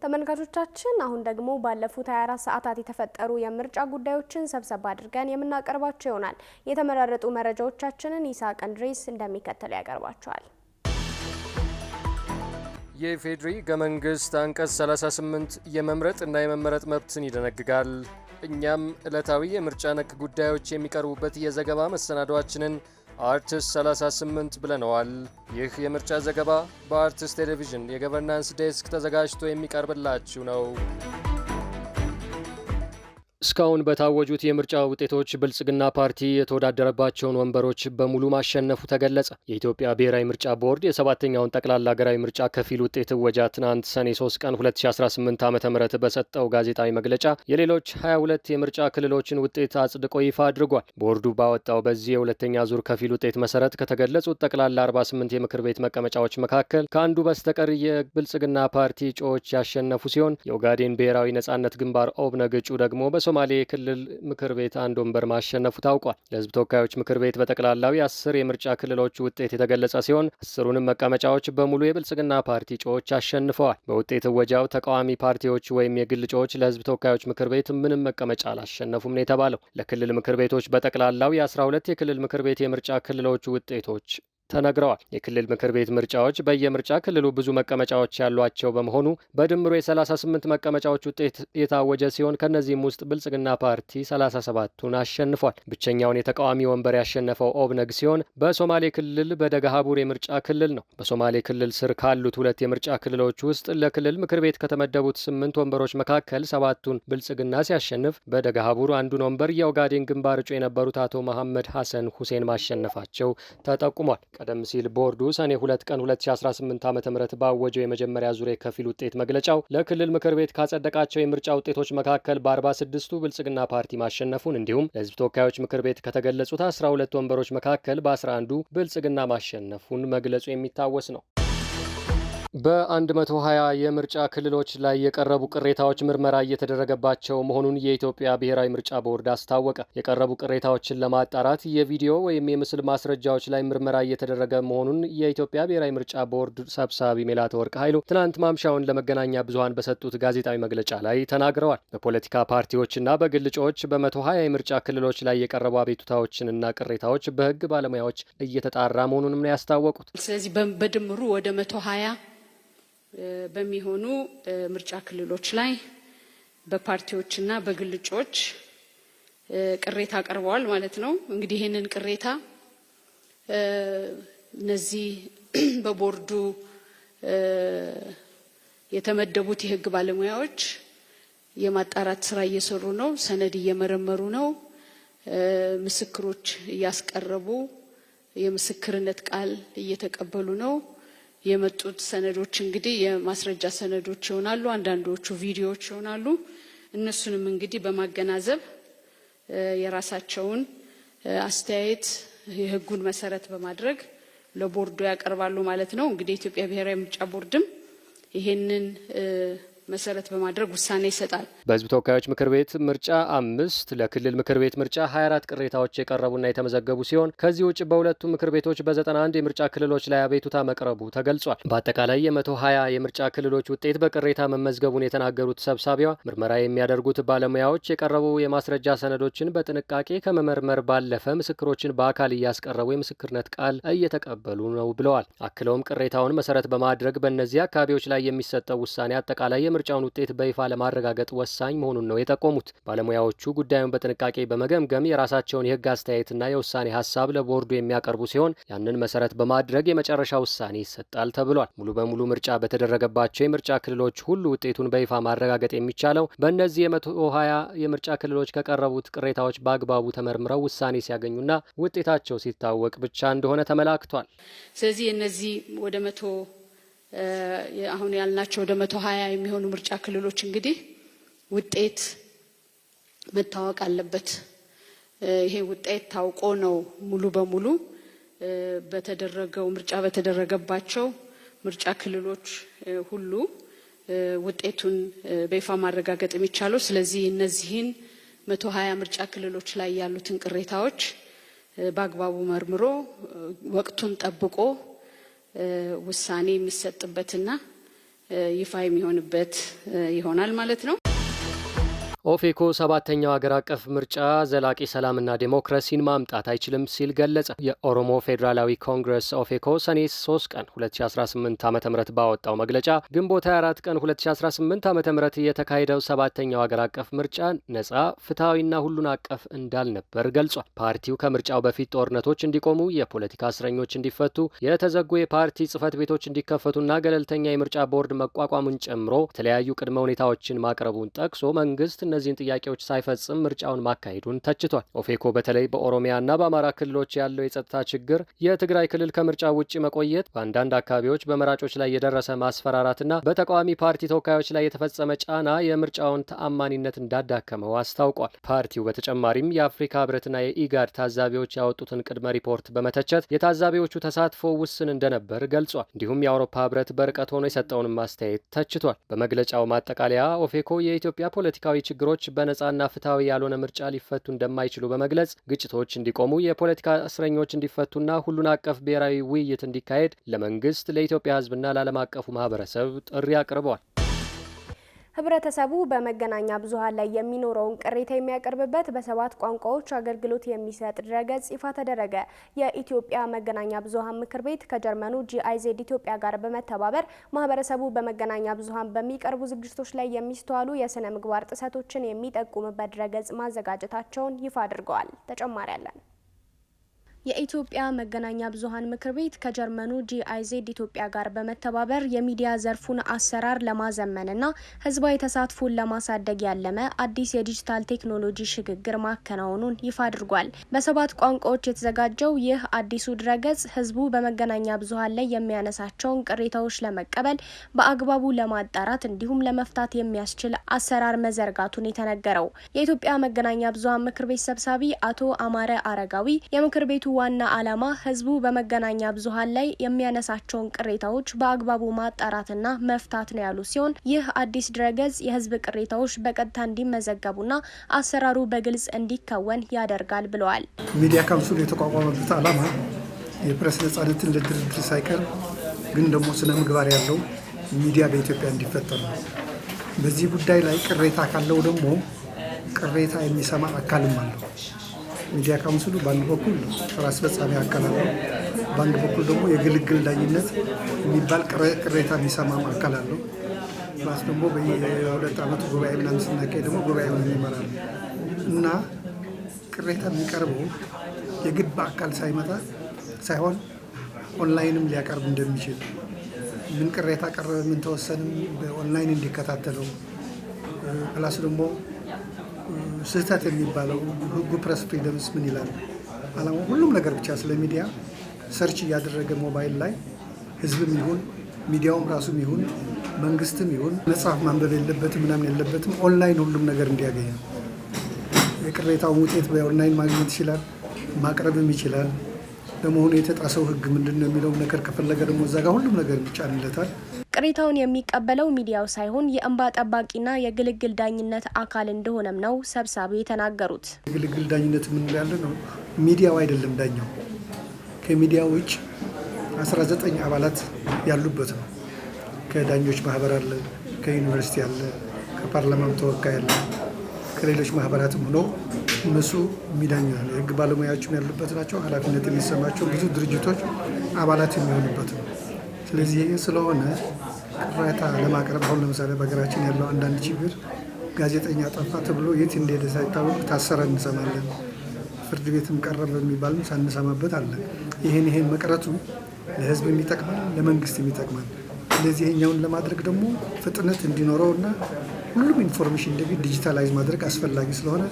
S1: ተመልካቾቻችን አሁን ደግሞ ባለፉት 24 ሰዓታት የተፈጠሩ የምርጫ ጉዳዮችን ሰብሰብ አድርገን የምናቀርባቸው ይሆናል። የተመረጡ መረጃዎቻችንን ኢሳቅ እንድሪስ እንደሚከተለው ያቀርባቸዋል።
S7: የፌዴሪ ሕገ መንግስት አንቀጽ 38 የመምረጥ እና የመመረጥ መብትን ይደነግጋል። እኛም ዕለታዊ የምርጫ ነክ ጉዳዮች የሚቀርቡበት የዘገባ መሰናዷችንን አርትስ 38 ብለነዋል። ይህ የምርጫ ዘገባ በአርትስ ቴሌቪዥን የገቨርናንስ ዴስክ ተዘጋጅቶ የሚቀርብላችሁ ነው። እስካሁን በታወጁት የምርጫ ውጤቶች ብልጽግና ፓርቲ የተወዳደረባቸውን ወንበሮች በሙሉ ማሸነፉ ተገለጸ። የኢትዮጵያ ብሔራዊ ምርጫ ቦርድ የሰባተኛውን ጠቅላላ ሀገራዊ ምርጫ ከፊል ውጤት እወጃ ትናንት ሰኔ 3 ቀን 2018 ዓ.ም በሰጠው ጋዜጣዊ መግለጫ የሌሎች 22 የምርጫ ክልሎችን ውጤት አጽድቆ ይፋ አድርጓል። ቦርዱ ባወጣው በዚህ የሁለተኛ ዙር ከፊል ውጤት መሰረት ከተገለጹት ጠቅላላ 48 የምክር ቤት መቀመጫዎች መካከል ከአንዱ በስተቀር የብልጽግና ፓርቲ እጩዎች ያሸነፉ ሲሆን የኦጋዴን ብሔራዊ ነጻነት ግንባር ኦብነግ እጩ ደግሞ ሶማሌ ክልል ምክር ቤት አንድ ወንበር ማሸነፉ ታውቋል። ለሕዝብ ተወካዮች ምክር ቤት በጠቅላላው 10 የምርጫ ክልሎች ውጤት የተገለጸ ሲሆን 10ሩንም መቀመጫዎች በሙሉ የብልጽግና ፓርቲ እጩዎች አሸንፈዋል። በውጤት እወጃው ተቃዋሚ ፓርቲዎች ወይም የግል እጩዎች ለሕዝብ ተወካዮች ምክር ቤት ምንም መቀመጫ አላሸነፉም ነው የተባለው። ለክልል ምክር ቤቶች በጠቅላላው የ12 የክልል ምክር ቤት የምርጫ ክልሎች ውጤቶች ተነግረዋል። የክልል ምክር ቤት ምርጫዎች በየምርጫ ክልሉ ብዙ መቀመጫዎች ያሏቸው በመሆኑ በድምሩ የ38 መቀመጫዎች ውጤት የታወጀ ሲሆን ከነዚህም ውስጥ ብልጽግና ፓርቲ 37ቱን አሸንፏል። ብቸኛውን የተቃዋሚ ወንበር ያሸነፈው ኦብነግ ሲሆን በሶማሌ ክልል በደገሃቡር የምርጫ ክልል ነው። በሶማሌ ክልል ስር ካሉት 2 የምርጫ ክልሎች ውስጥ ለክልል ምክር ቤት ከተመደቡት 8 ወንበሮች መካከል 7ቱን ብልጽግና ሲያሸንፍ በደገሃቡር አንዱን ወንበር የኦጋዴን ግንባር እጩ የነበሩት አቶ መሐመድ ሐሰን ሁሴን ማሸነፋቸው ተጠቁሟል። ቀደም ሲል ቦርዱ ሰኔ 2 ቀን 2018 ዓ.ም ባወጀው የመጀመሪያ ዙር ከፊል ውጤት መግለጫው ለክልል ምክር ቤት ካጸደቃቸው የምርጫ ውጤቶች መካከል በ46ቱ ብልጽግና ፓርቲ ማሸነፉን እንዲሁም ለሕዝብ ተወካዮች ምክር ቤት ከተገለጹት 12 ወንበሮች መካከል በ11ዱ ብልጽግና ማሸነፉን መግለጹ የሚታወስ ነው። በ120 የምርጫ ክልሎች ላይ የቀረቡ ቅሬታዎች ምርመራ እየተደረገባቸው መሆኑን የኢትዮጵያ ብሔራዊ ምርጫ ቦርድ አስታወቀ። የቀረቡ ቅሬታዎችን ለማጣራት የቪዲዮ ወይም የምስል ማስረጃዎች ላይ ምርመራ እየተደረገ መሆኑን የኢትዮጵያ ብሔራዊ ምርጫ ቦርድ ሰብሳቢ መላትወርቅ ኃይሉ ትናንት ማምሻውን ለመገናኛ ብዙኃን በሰጡት ጋዜጣዊ መግለጫ ላይ ተናግረዋል። በፖለቲካ ፓርቲዎችና በግል እጩዎች በ120 የምርጫ ክልሎች ላይ የቀረቡ አቤቱታዎችንና ቅሬታዎች በሕግ ባለሙያዎች እየተጣራ መሆኑንም ነው ያስታወቁት።
S8: ስለዚህ በድምሩ ወደ 120 በሚሆኑ ምርጫ ክልሎች ላይ በፓርቲዎችና በግል እጩዎች ቅሬታ ቀርበዋል ማለት ነው። እንግዲህ ይህንን ቅሬታ እነዚህ በቦርዱ የተመደቡት የሕግ ባለሙያዎች የማጣራት ስራ እየሰሩ ነው። ሰነድ እየመረመሩ ነው። ምስክሮች እያስቀረቡ የምስክርነት ቃል እየተቀበሉ ነው። የመጡት ሰነዶች እንግዲህ የማስረጃ ሰነዶች ይሆናሉ። አንዳንዶቹ ቪዲዮዎች ይሆናሉ። እነሱንም እንግዲህ በማገናዘብ የራሳቸውን አስተያየት የሕጉን መሰረት በማድረግ ለቦርዱ ያቀርባሉ ማለት ነው። እንግዲህ የኢትዮጵያ ብሔራዊ ምርጫ ቦርድም ይሄንን መሰረት በማድረግ ውሳኔ ይሰጣል።
S7: በሕዝብ ተወካዮች ምክር ቤት ምርጫ 5 ለክልል ምክር ቤት ምርጫ 24 ቅሬታዎች የቀረቡና የተመዘገቡ ሲሆን ከዚህ ውጭ በሁለቱ ምክር ቤቶች በ91 የምርጫ ክልሎች ላይ አቤቱታ መቅረቡ ተገልጿል። በአጠቃላይ የ120 የምርጫ ክልሎች ውጤት በቅሬታ መመዝገቡን የተናገሩት ሰብሳቢዋ ምርመራ የሚያደርጉት ባለሙያዎች የቀረቡ የማስረጃ ሰነዶችን በጥንቃቄ ከመመርመር ባለፈ ምስክሮችን በአካል እያስቀረቡ የምስክርነት ቃል እየተቀበሉ ነው ብለዋል። አክለውም ቅሬታውን መሰረት በማድረግ በእነዚህ አካባቢዎች ላይ የሚሰጠው ውሳኔ አጠቃላይ የምርጫውን ውጤት በይፋ ለማረጋገጥ ወሳኝ መሆኑን ነው የጠቆሙት። ባለሙያዎቹ ጉዳዩን በጥንቃቄ በመገምገም የራሳቸውን የሕግ አስተያየትና የውሳኔ ሀሳብ ለቦርዱ የሚያቀርቡ ሲሆን ያንን መሰረት በማድረግ የመጨረሻ ውሳኔ ይሰጣል ተብሏል። ሙሉ በሙሉ ምርጫ በተደረገባቸው የምርጫ ክልሎች ሁሉ ውጤቱን በይፋ ማረጋገጥ የሚቻለው በእነዚህ የ120 የምርጫ ክልሎች ከቀረቡት ቅሬታዎች በአግባቡ ተመርምረው ውሳኔ ሲያገኙና ውጤታቸው ሲታወቅ ብቻ እንደሆነ ተመላክቷል።
S8: ስለዚህ እነዚህ ወደ አሁን ያልናቸው ወደ 120 የሚሆኑ ምርጫ ክልሎች እንግዲህ ውጤት መታወቅ አለበት። ይሄ ውጤት ታውቆ ነው ሙሉ በሙሉ በተደረገው ምርጫ በተደረገባቸው ምርጫ ክልሎች ሁሉ ውጤቱን በይፋ ማረጋገጥ የሚቻለው። ስለዚህ እነዚህን 120 ምርጫ ክልሎች ላይ ያሉትን ቅሬታዎች በአግባቡ መርምሮ ወቅቱን ጠብቆ ውሳኔ የሚሰጥበትና ይፋ የሚሆንበት ይሆናል ማለት ነው።
S7: ኦፌኮ 7ኛው ሀገር አቀፍ ምርጫ ዘላቂ ሰላምና ዴሞክራሲን ማምጣት አይችልም ሲል ገለጸ። የኦሮሞ ፌዴራላዊ ኮንግረስ ኦፌኮ ሰኔ 3 ቀን 2018 ዓ.ም ባወጣው መግለጫ ግንቦት 24 ቀን 2018 ዓ.ም የተካሄደው 7ኛው ሀገር አቀፍ ምርጫ ነጻ፣ ፍትሐዊና ሁሉን አቀፍ እንዳልነበር ገልጿል። ፓርቲው ከምርጫው በፊት ጦርነቶች እንዲቆሙ፣ የፖለቲካ እስረኞች እንዲፈቱ፣ የተዘጉ የፓርቲ ጽህፈት ቤቶች እንዲከፈቱና ገለልተኛ የምርጫ ቦርድ መቋቋሙን ጨምሮ የተለያዩ ቅድመ ሁኔታዎችን ማቅረቡን ጠቅሶ መንግስት እነዚህን ጥያቄዎች ሳይፈጽም ምርጫውን ማካሄዱን ተችቷል። ኦፌኮ በተለይ በኦሮሚያና በአማራ ክልሎች ያለው የጸጥታ ችግር፣ የትግራይ ክልል ከምርጫ ውጭ መቆየት፣ በአንዳንድ አካባቢዎች በመራጮች ላይ የደረሰ ማስፈራራትና በተቃዋሚ ፓርቲ ተወካዮች ላይ የተፈጸመ ጫና የምርጫውን ተአማኒነት እንዳዳከመው አስታውቋል። ፓርቲው በተጨማሪም የአፍሪካ ህብረትና የኢጋድ ታዛቢዎች ያወጡትን ቅድመ ሪፖርት በመተቸት የታዛቢዎቹ ተሳትፎ ውስን እንደነበር ገልጿል። እንዲሁም የአውሮፓ ህብረት በርቀት ሆኖ የሰጠውን ማስተያየት ተችቷል። በመግለጫው ማጠቃለያ ኦፌኮ የኢትዮጵያ ፖለቲካዊ ችግሮች በነጻና ፍትሐዊ ያልሆነ ምርጫ ሊፈቱ እንደማይችሉ በመግለጽ ግጭቶች እንዲቆሙ፣ የፖለቲካ እስረኞች እንዲፈቱና ሁሉን አቀፍ ብሔራዊ ውይይት እንዲካሄድ ለመንግስት፣ ለኢትዮጵያ ህዝብና ለዓለም አቀፉ ማህበረሰብ ጥሪ አቅርበዋል።
S1: ህብረተሰቡ በመገናኛ ብዙኃን ላይ የሚኖረውን ቅሬታ የሚያቀርብበት በ7 ቋንቋዎች አገልግሎት የሚሰጥ ድረገጽ ይፋ ተደረገ። የኢትዮጵያ መገናኛ ብዙኃን ምክር ቤት ከጀርመኑ GIZ ኢትዮጵያ ጋር በመተባበር ማህበረሰቡ በመገናኛ ብዙኃን በሚቀርቡ ዝግጅቶች ላይ የሚስተዋሉ የስነ ምግባር ጥሰቶችን የሚጠቁምበት ድረገጽ ማዘጋጀታቸውን ይፋ አድርገዋል። ተጨማሪ አለን። የኢትዮጵያ መገናኛ ብዙሃን ምክር ቤት ከጀርመኑ ጂአይዜድ ኢትዮጵያ ጋር በመተባበር የሚዲያ ዘርፉን አሰራር ለማዘመንና ህዝባዊ ተሳትፎን ለማሳደግ ያለመ አዲስ የዲጂታል ቴክኖሎጂ ሽግግር ማከናወኑን ይፋ አድርጓል። በ7 ቋንቋዎች የተዘጋጀው ይህ አዲሱ ድረገጽ ህዝቡ በመገናኛ ብዙሃን ላይ የሚያነሳቸውን ቅሬታዎች ለመቀበል በአግባቡ ለማጣራት እንዲሁም ለመፍታት የሚያስችል አሰራር መዘርጋቱን የተነገረው የኢትዮጵያ መገናኛ ብዙሃን ምክር ቤት ሰብሳቢ አቶ አማረ አረጋዊ የምክር ቤቱ ዋና ዓላማ ህዝቡ በመገናኛ ብዙሃን ላይ የሚያነሳቸውን ቅሬታዎች በአግባቡ ማጣራትና መፍታት ነው ያሉ ሲሆን ይህ አዲስ ድረገጽ የህዝብ ቅሬታዎች በቀጥታ እንዲመዘገቡና አሰራሩ በግልጽ እንዲከወን ያደርጋል ብለዋል።
S9: ሚዲያ ካውንስሉ የተቋቋመበት ዓላማ የፕሬስ ነጻነትን ለድርድር ሳይቀር ግን ደግሞ ስነ ምግባር ያለው ሚዲያ በኢትዮጵያ እንዲፈጠር ነው። በዚህ ጉዳይ ላይ ቅሬታ ካለው ደግሞ ቅሬታ የሚሰማ አካልም አለው። ሚዲያ ካውንስሉ በአንድ በኩል ስራ አስፈጻሚ አካል አለው፣ በአንድ በኩል ደግሞ የግልግል ዳኝነት የሚባል ቅሬታ የሚሰማ አካል አለው። ፕላስ ደግሞ በየ2 ዓመቱ ጉባኤ ምናምን ስናካሄድ ደግሞ ጉባኤውን ይመራል እና ቅሬታ የሚቀርበው የግድ በአካል ሳይሆን ኦንላይንም ሊያቀርብ እንደሚችል ምን ቅሬታ ቀረበ ምን ተወሰንም በኦንላይን እንዲከታተለው ፕላስ ደግሞ ስህተት የሚባለው ህጉ ፕሬስ ፍሪደምስ ምን ይላል አላማው ሁሉም ነገር ብቻ ስለ ሚዲያ ሰርች እያደረገ ሞባይል ላይ ህዝብም ይሁን ሚዲያውም ራሱም ይሁን መንግስትም ይሁን መጽሐፍ ማንበብ የለበትም ምናምን የለበትም ኦንላይን ሁሉም ነገር እንዲያገኝ ነው። የቅሬታውን ውጤት በኦንላይን ማግኘት ይችላል፣ ማቅረብም ይችላል። ለመሆኑ የተጣሰው ህግ ምንድነው የሚለው ነገር ከፈለገ ደግሞ እዛ ጋር ሁሉም ነገር ይጫንለታል።
S1: ቅሬታውን የሚቀበለው ሚዲያው ሳይሆን የእንባ ጠባቂና የግልግል ዳኝነት አካል እንደሆነም ነው ሰብሳቢው የተናገሩት።
S9: የግልግል ዳኝነት ምን ያለ ነው? ሚዲያው አይደለም ዳኛው። ከሚዲያ ውጭ 19 አባላት ያሉበት ነው። ከዳኞች ማህበር አለ፣ ከዩኒቨርሲቲ አለ፣ ከፓርላማም ተወካይ አለ፣ ከሌሎች ማህበራትም ሆኖ እነሱ የሚዳኙ ነው። የህግ ባለሙያዎችም ያሉበት ናቸው። ኃላፊነት የሚሰማቸው ብዙ ድርጅቶች አባላት የሚሆኑበት ነው። ስለዚህ ስለሆነ ቅሬታ ለማቅረብ አሁን ለምሳሌ በሀገራችን ያለው አንዳንድ ችግር ጋዜጠኛ ጠፋ ተብሎ የት እንደሄደ ሳይታወቅ ታሰረ እንሰማለን። ፍርድ ቤትም ቀረበ የሚባልም ሳንሰማበት አለ። ይሄን መቅረቱ ለህዝብ የሚጠቅማል፣ ለመንግስት የሚጠቅማል። ስለዚህ ይሄኛውን ለማድረግ ደግሞ ፍጥነት እንዲኖረውና ሁሉም ኢንፎርሜሽን ዲጂታላይዝ ማድረግ አስፈላጊ ስለሆነ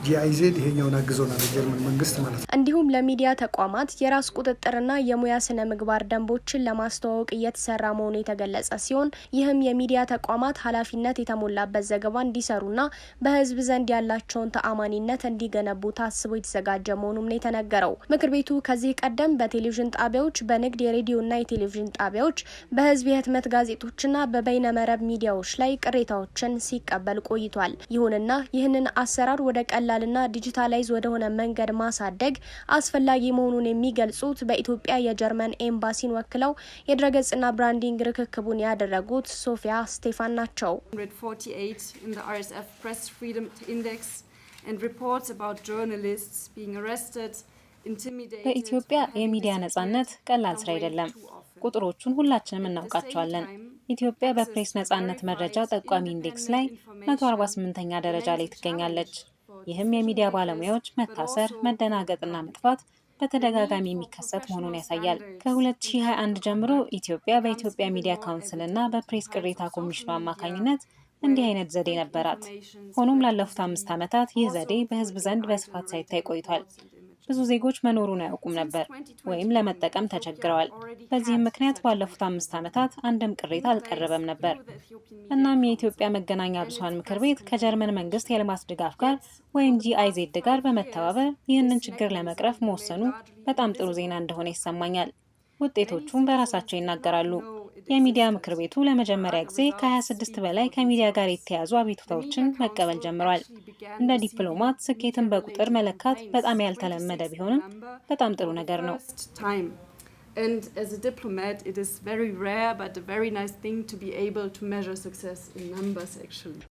S9: ጂአይዜድ ይሄኛውን አግዞናል የጀርመን መንግስት ማለት ነው።
S1: እንዲሁም ለሚዲያ ተቋማት የራስ ቁጥጥርና የሙያ ስነ ምግባር ደንቦችን ለማስተዋወቅ እየተሰራ መሆኑ የተገለጸ ሲሆን ይህም የሚዲያ ተቋማት ኃላፊነት የተሞላበት ዘገባ እንዲሰሩና በህዝብ ዘንድ ያላቸውን ተአማኒነት እንዲገነቡ ታስቦ የተዘጋጀ መሆኑም ነው የተነገረው። ምክር ቤቱ ከዚህ ቀደም በቴሌቪዥን ጣቢያዎች፣ በንግድ የሬዲዮና የቴሌቪዥን ጣቢያዎች፣ በህዝብ የህትመት ጋዜጦችና በበይነመረብ ሚዲያዎች ላይ ቅሬታዎችን ሲቀበል ቆይቷል። ይሁንና ይህንን አሰራር ወደ ቀላልና ዲጂታላይዝ ወደሆነ መንገድ ማሳደግ አስፈላጊ መሆኑን የሚገልጹት በኢትዮጵያ የጀርመን ኤምባሲን ወክለው የድረገጽና ብራንዲንግ ርክክቡን ያደረጉት ሶፊያ ስቴፋን ናቸው።
S10: በኢትዮጵያ የሚዲያ ነጻነት ቀላል ስራ አይደለም። ቁጥሮቹን ሁላችንም እናውቃቸዋለን። ኢትዮጵያ በፕሬስ ነጻነት መረጃ ጠቋሚ ኢንዴክስ ላይ 148ኛ ደረጃ ላይ ትገኛለች። ይህም የሚዲያ ባለሙያዎች መታሰር፣ መደናገጥና መጥፋት በተደጋጋሚ የሚከሰት መሆኑን ያሳያል። ከ2021 ጀምሮ ኢትዮጵያ በኢትዮጵያ ሚዲያ ካውንስል እና በፕሬስ ቅሬታ ኮሚሽኑ አማካኝነት እንዲህ አይነት ዘዴ ነበራት። ሆኖም ላለፉት 5 ዓመታት ይህ ዘዴ በህዝብ ዘንድ በስፋት ሳይታይ ቆይቷል። ብዙ ዜጎች መኖሩን አያውቁም ነበር ወይም ለመጠቀም ተቸግረዋል። በዚህም ምክንያት ባለፉት 5 ዓመታት አንድም ቅሬታ አልቀረበም ነበር። እናም የኢትዮጵያ መገናኛ ብዙሃን ምክር ቤት ከጀርመን መንግስት የልማት ድጋፍ ጋር ወይም ጂአይዜድ ጋር በመተባበር ይህንን ችግር ለመቅረፍ መወሰኑ በጣም ጥሩ ዜና እንደሆነ ይሰማኛል። ውጤቶቹም በራሳቸው ይናገራሉ። የሚዲያ ምክር ቤቱ ለመጀመሪያ ጊዜ ከ26 በላይ ከሚዲያ ጋር የተያዙ አቤቱታዎችን መቀበል ጀምሯል። እንደ ዲፕሎማት ስኬትን በቁጥር መለካት በጣም ያልተለመደ ቢሆንም በጣም ጥሩ ነገር ነው።
S11: And as a diplomat, it is very rare, but a very nice thing to be able to measure success in numbers, actually.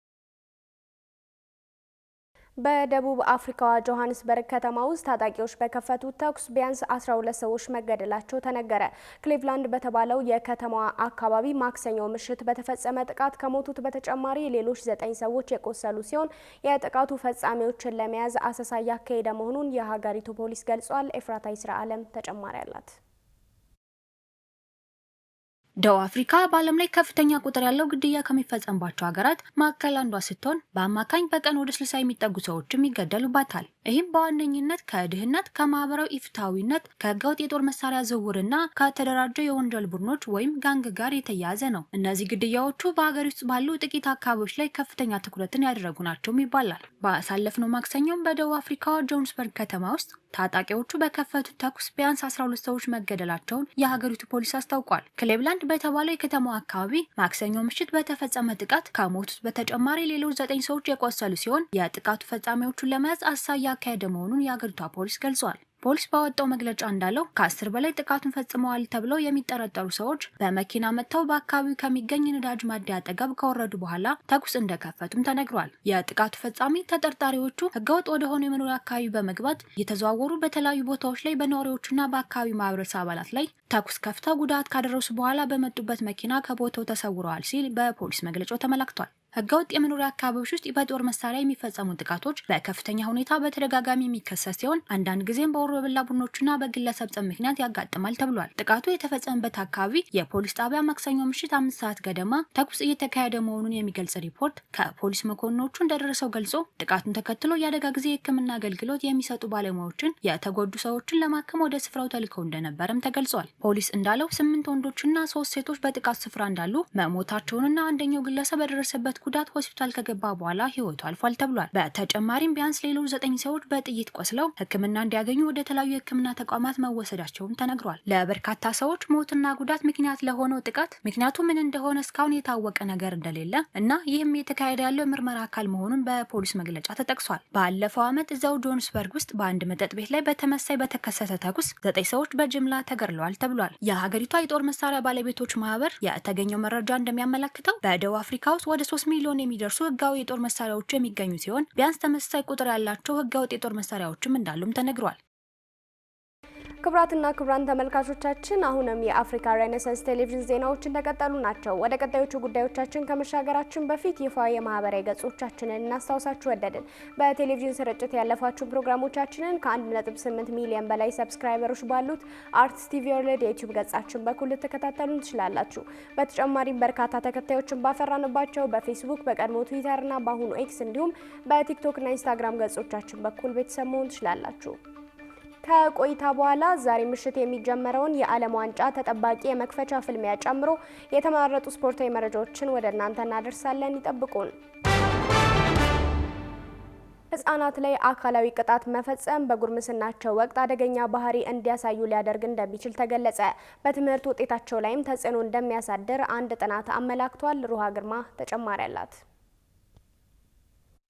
S1: በደቡብ አፍሪካዋ ጆሃንስበርግ ከተማ ውስጥ ታጣቂዎች በከፈቱት ተኩስ ቢያንስ 12 ሰዎች መገደላቸው ተነገረ። ክሊቭላንድ በተባለው የከተማዋ አካባቢ ማክሰኞ ምሽት በተፈጸመ ጥቃት ከሞቱት በተጨማሪ ሌሎች 9 ሰዎች የቆሰሉ ሲሆን የጥቃቱ ፈጻሚዎችን ለመያዝ አሰሳ እያካሄደ መሆኑን የሀገሪቱ ፖሊስ ገልጿል። ኤፍራታ ይስራ አለም ተጨማሪ አላት።
S12: ደቡብ አፍሪካ በዓለም ላይ ከፍተኛ ቁጥር ያለው ግድያ ከሚፈጸምባቸው ሀገራት ማዕከል አንዷ ስትሆን በአማካኝ በቀን ወደ 60 የሚጠጉ ሰዎችም ይገደሉባታል። ይህም በዋነኝነት ከድህነት፣ ከማህበራዊ ኢፍትሐዊነት፣ ከህገወጥ የጦር መሳሪያ ዝውውርና ከተደራጀ የወንጀል ቡድኖች ወይም ጋንግ ጋር የተያያዘ ነው። እነዚህ ግድያዎቹ በሀገር ውስጥ ባሉ ጥቂት አካባቢዎች ላይ ከፍተኛ ትኩረትን ያደረጉ ናቸውም ይባላል። ባሳለፍነው ማክሰኞም በደቡብ አፍሪካዋ ጆሃንስበርግ ከተማ ውስጥ ታጣቂዎቹ በከፈቱት ተኩስ ቢያንስ 12 ሰዎች መገደላቸውን የሀገሪቱ ፖሊስ አስታውቋል። ክሊቭላንድ በተባለው የከተማው አካባቢ ማክሰኞ ምሽት በተፈጸመ ጥቃት ከሞቱት በተጨማሪ ሌሎች 9 ሰዎች የቆሰሉ ሲሆን የጥቃቱ ፈጻሚዎቹን ለመያዝ አሰሳ እያካሄደ መሆኑን የሀገሪቷ ፖሊስ ገልጿል። ፖሊስ ባወጣው መግለጫ እንዳለው ከ10 በላይ ጥቃቱን ፈጽመዋል ተብለው የሚጠረጠሩ ሰዎች በመኪና መጥተው በአካባቢው ከሚገኝ ነዳጅ ማደያ አጠገብ ከወረዱ በኋላ ተኩስ እንደከፈቱም ተነግሯል። የጥቃቱ ፈጻሚ ተጠርጣሪዎቹ ህገወጥ ወደ ሆነ የመኖሪያ አካባቢ በመግባት እየተዘዋወሩ በተለያዩ ቦታዎች ላይ በነዋሪዎችና በአካባቢው ማህበረሰብ አባላት ላይ ተኩስ ከፍተው ጉዳት ካደረሱ በኋላ በመጡበት መኪና ከቦታው ተሰውረዋል ሲል በፖሊስ መግለጫው ተመላክቷል። ህገወጥ የመኖሪያ አካባቢዎች ውስጥ በጦር መሳሪያ የሚፈጸሙ ጥቃቶች በከፍተኛ ሁኔታ በተደጋጋሚ የሚከሰት ሲሆን አንዳንድ ጊዜም በወሮበላ ቡድኖችና በግለሰብ ጸብ ምክንያት ያጋጥማል ተብሏል። ጥቃቱ የተፈጸመበት አካባቢ የፖሊስ ጣቢያ ማክሰኞ ምሽት 5 ሰዓት ገደማ ተኩስ እየተካሄደ መሆኑን የሚገልጽ ሪፖርት ከፖሊስ መኮንኖቹ እንደደረሰው ገልጾ ጥቃቱን ተከትሎ የአደጋ ጊዜ የህክምና አገልግሎት የሚሰጡ ባለሙያዎችን የተጎዱ ሰዎችን ለማከም ወደ ስፍራው ተልከው እንደነበረም ተገልጿል። ፖሊስ እንዳለው 8 ወንዶችና 3 ሴቶች በጥቃት ስፍራ እንዳሉ መሞታቸውንና አንደኛው ግለሰብ በደረሰበት ጉዳት ሆስፒታል ከገባ በኋላ ህይወቱ አልፏል ተብሏል። በተጨማሪም ቢያንስ ሌሎች 9 ሰዎች በጥይት ቆስለው ህክምና እንዲያገኙ ወደ ተለያዩ የህክምና ተቋማት መወሰዳቸውም ተነግሯል። ለበርካታ ሰዎች ሞትና ጉዳት ምክንያት ለሆነው ጥቃት ምክንያቱ ምን እንደሆነ እስካሁን የታወቀ ነገር እንደሌለ እና ይህም የተካሄደ ያለው ምርመራ አካል መሆኑን በፖሊስ መግለጫ ተጠቅሷል። ባለፈው ዓመት እዛው ጆሃንስበርግ ውስጥ በአንድ መጠጥ ቤት ላይ በተመሳይ በተከሰተ ተኩስ 9 ሰዎች በጅምላ ተገድለዋል ተብሏል። የሀገሪቷ የጦር መሳሪያ ባለቤቶች ማህበር የተገኘው መረጃ እንደሚያመለክተው በደቡብ አፍሪካ ውስጥ ወደ 3 ሚሊዮን የሚደርሱ ህጋዊ የጦር መሳሪያዎች የሚገኙ ሲሆን ቢያንስ ተመሳሳይ ቁጥር ያላቸው ህገወጥ የጦር መሳሪያዎችም እንዳሉም ተነግሯል።
S1: ክቡራትና ክቡራን ተመልካቾቻችን አሁንም የአፍሪካ ሬኔሳንስ ቴሌቪዥን ዜናዎች እንደቀጠሉ ናቸው። ወደ ቀጣዮቹ ጉዳዮቻችን ከመሻገራችን በፊት ይፋ የማህበራዊ ገጾቻችንን እናስታውሳችሁ ወደድን። በቴሌቪዥን ስርጭት ያለፋችሁ ፕሮግራሞቻችንን ከ1.8 ሚሊዮን በላይ ሰብስክራይበሮች ባሉት አርትስ ቲቪ ወርልድ የዩቲዩብ ገጻችን በኩል ልትከታተሉን ትችላላችሁ። በተጨማሪም በርካታ ተከታዮችን ባፈራንባቸው በፌስቡክ፣ በቀድሞ ትዊተርና በአሁኑ ኤክስ እንዲሁም በቲክቶክና ኢንስታግራም ገጾቻችን በኩል ቤተሰብ መሆን ትችላላችሁ። ከቆይታ በኋላ ዛሬ ምሽት የሚጀመረውን የዓለም ዋንጫ ተጠባቂ የመክፈቻ ፍልሚያ ጨምሮ የተመረጡ ስፖርታዊ መረጃዎችን ወደ እናንተ እናደርሳለን። ይጠብቁን። ህጻናት ላይ አካላዊ ቅጣት መፈጸም በጉርምስናቸው ወቅት አደገኛ ባህሪ እንዲያሳዩ ሊያደርግ እንደሚችል ተገለጸ። በትምህርት ውጤታቸው ላይም ተጽዕኖ እንደሚያሳድር አንድ ጥናት አመላክቷል። ሩሃ ግርማ ተጨማሪ አላት።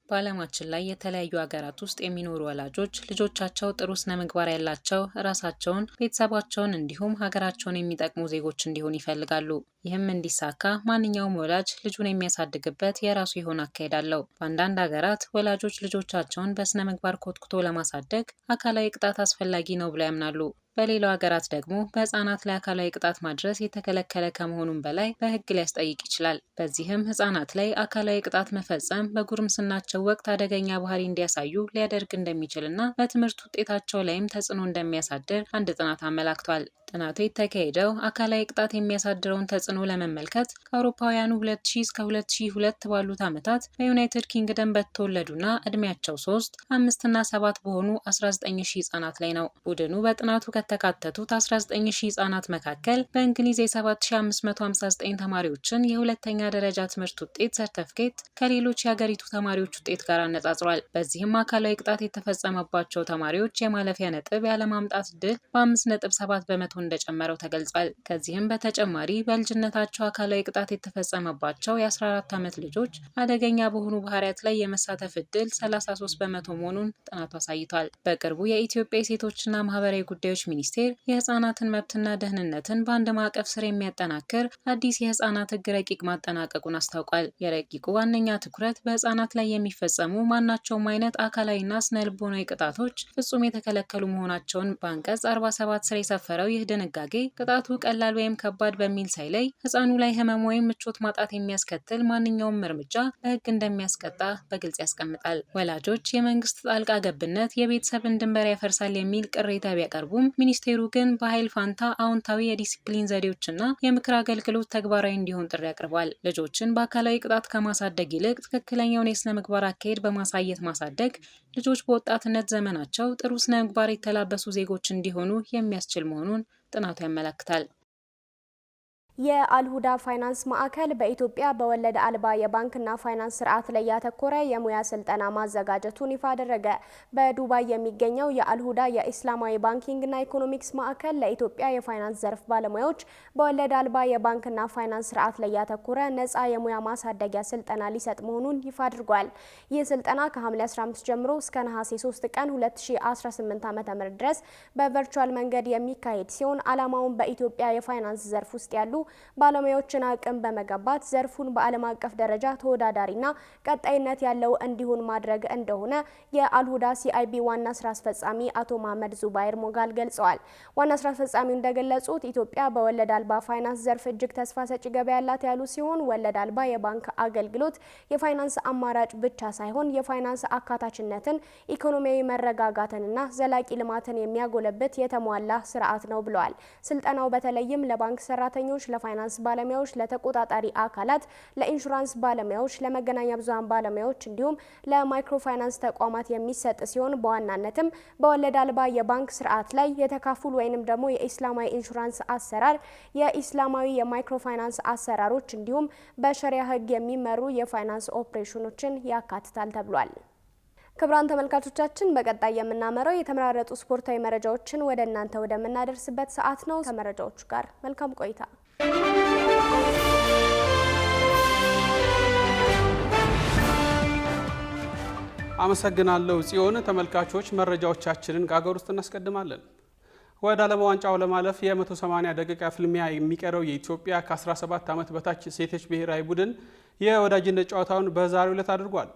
S10: በዓለማችን ላይ የተለያዩ ሀገራት ውስጥ የሚኖሩ ወላጆች ልጆቻቸው ጥሩ ስነ ምግባር ያላቸው፣ ራሳቸውን፣ ቤተሰባቸውን እንዲሁም ሀገራቸውን የሚጠቅሙ ዜጎች እንዲሆኑ ይፈልጋሉ። ይህም እንዲሳካ ማንኛውም ወላጅ ልጁን የሚያሳድግበት የራሱ የሆነ አካሄድ አለው። በአንዳንድ ሀገራት ወላጆች ልጆቻቸውን በስነ ምግባር ኮትኩቶ ለማሳደግ አካላዊ ቅጣት አስፈላጊ ነው ብለው ያምናሉ። በሌላው ሀገራት ደግሞ በህፃናት ላይ አካላዊ ቅጣት ማድረስ የተከለከለ ከመሆኑም በላይ በህግ ሊያስጠይቅ ይችላል። በዚህም ህፃናት ላይ አካላዊ ቅጣት መፈጸም በጉርምስናቸው ወቅት አደገኛ ባህሪ እንዲያሳዩ ሊያደርግ እንደሚችልና በትምህርት ውጤታቸው ላይም ተጽዕኖ እንደሚያሳድር አንድ ጥናት አመላክቷል። ጥናቱ የተካሄደው አካላዊ ቅጣት የሚያሳድረውን ተጽዕኖ ለመመልከት ከአውሮፓውያኑ 2000 እስከ 2002 ባሉት ዓመታት በዩናይትድ ኪንግደም በተወለዱና እድሜያቸው 3፣ 5 እና 7 በሆኑ 19000 ህጻናት ላይ ነው። ቡድኑ በጥናቱ ከተካተቱት 19000 ህጻናት መካከል በእንግሊዝ የ7559 ተማሪዎችን የሁለተኛ ደረጃ ትምህርት ውጤት ሰርተፍኬት ከሌሎች የሀገሪቱ ተማሪዎች ውጤት ጋር አነጻጽሯል። በዚህም አካላዊ ቅጣት የተፈጸመባቸው ተማሪዎች የማለፊያ ነጥብ ያለማምጣት ዕድል በ5.7 በመቶ እንደጨመረው ተገልጿል። ከዚህም በተጨማሪ በልጅነታቸው አካላዊ ቅጣት የተፈጸመባቸው የ14 ዓመት ልጆች አደገኛ በሆኑ ባህሪያት ላይ የመሳተፍ ዕድል 33 በመቶ መሆኑን ጥናቱ አሳይቷል። በቅርቡ የኢትዮጵያ የሴቶችና ማህበራዊ ጉዳዮች ሚኒስቴር የህፃናትን መብትና ደህንነትን በአንድ ማዕቀፍ ስር የሚያጠናክር አዲስ የህፃናት ህግ ረቂቅ ማጠናቀቁን አስታውቋል። የረቂቁ ዋነኛ ትኩረት በህፃናት ላይ የሚፈጸሙ ማናቸውም አይነት አካላዊና ስነልቦናዊ ቅጣቶች ፍጹም የተከለከሉ መሆናቸውን በአንቀጽ 47 ስር የሰፈረው ይህ ድንጋጌ ቅጣቱ ቀላል ወይም ከባድ በሚል ሳይለይ ህፃኑ ላይ ህመም ወይም ምቾት ማጣት የሚያስከትል ማንኛውም እርምጃ በህግ እንደሚያስቀጣ በግልጽ ያስቀምጣል። ወላጆች የመንግስት ጣልቃ ገብነት የቤተሰብን ድንበር ያፈርሳል የሚል ቅሬታ ቢያቀርቡም ሚኒስቴሩ ግን በኃይል ፋንታ አዎንታዊ የዲሲፕሊን ዘዴዎችና የምክር አገልግሎት ተግባራዊ እንዲሆን ጥሪ አቅርቧል። ልጆችን በአካላዊ ቅጣት ከማሳደግ ይልቅ ትክክለኛውን የስነ ምግባር አካሄድ በማሳየት ማሳደግ ልጆች በወጣትነት ዘመናቸው ጥሩ ስነ ምግባር የተላበሱ ዜጎች እንዲሆኑ የሚያስችል መሆኑን ጥናቱ ያመለክታል።
S1: የአልሁዳ ፋይናንስ ማዕከል በኢትዮጵያ በወለድ አልባ የባንክና ፋይናንስ ስርዓት ላይ ያተኮረ የሙያ ስልጠና ማዘጋጀቱን ይፋ አደረገ። በዱባይ የሚገኘው የአልሁዳ የኢስላማዊ ባንኪንግና ኢኮኖሚክስ ማዕከል ለኢትዮጵያ የፋይናንስ ዘርፍ ባለሙያዎች በወለድ አልባ የባንክና ፋይናንስ ስርዓት ላይ ያተኮረ ነፃ የሙያ ማሳደጊያ ስልጠና ሊሰጥ መሆኑን ይፋ አድርጓል። ይህ ስልጠና ከሐምሌ 15 ጀምሮ እስከ ነሐሴ 3 ቀን 2018 ዓ.ም ድረስ በቨርቹዋል መንገድ የሚካሄድ ሲሆን ዓላማውን በኢትዮጵያ የፋይናንስ ዘርፍ ውስጥ ያሉ ባለሙያዎችን አቅም በመገንባት ዘርፉን በዓለም አቀፍ ደረጃ ተወዳዳሪና ቀጣይነት ያለው እንዲሆን ማድረግ እንደሆነ የአልሁዳ ሲአይቢ ዋና ስራ አስፈጻሚ አቶ መሐመድ ዙባይር ሞጋል ገልጸዋል። ዋና ስራ አስፈጻሚው እንደገለጹት ኢትዮጵያ በወለድ አልባ ፋይናንስ ዘርፍ እጅግ ተስፋ ሰጪ ገበያ ያላት ያሉ ሲሆን ወለድ አልባ የባንክ አገልግሎት የፋይናንስ አማራጭ ብቻ ሳይሆን የፋይናንስ አካታችነትን፣ ኢኮኖሚያዊ መረጋጋትንና ዘላቂ ልማትን የሚያጎለብት የተሟላ ስርዓት ነው ብለዋል። ስልጠናው በተለይም ለባንክ ሰራተኞች፣ ለፋይናንስ ባለሙያዎች፣ ለተቆጣጣሪ አካላት፣ ለኢንሹራንስ ባለሙያዎች፣ ለመገናኛ ብዙሃን ባለሙያዎች እንዲሁም ለማይክሮ ፋይናንስ ተቋማት የሚሰጥ ሲሆን በዋናነትም በወለድ አልባ የባንክ ስርዓት ላይ የተካፉል ወይንም ደግሞ የኢስላማዊ ኢንሹራንስ አሰራር፣ የኢስላማዊ የማይክሮ ፋይናንስ አሰራሮች እንዲሁም በሸሪያ ህግ የሚመሩ የፋይናንስ ኦፕሬሽኖችን ያካትታል ተብሏል። ክቡራን ተመልካቾቻችን በቀጣይ የምናመራው የተመራረጡ ስፖርታዊ መረጃዎችን ወደ እናንተ ወደምናደርስበት ሰዓት ነው። ከመረጃዎቹ ጋር መልካም ቆይታ።
S13: አመሰግናለሁ ጽዮን። ተመልካቾች መረጃዎቻችንን ከሀገር ውስጥ እናስቀድማለን። ወደ ዓለም ዋንጫው ለማለፍ የ180 ደቂቃ ፍልሚያ የሚቀረው የኢትዮጵያ ከ17 ዓመት በታች ሴቶች ብሔራዊ ቡድን የወዳጅነት ጨዋታውን በዛሬው ዕለት አድርጓል።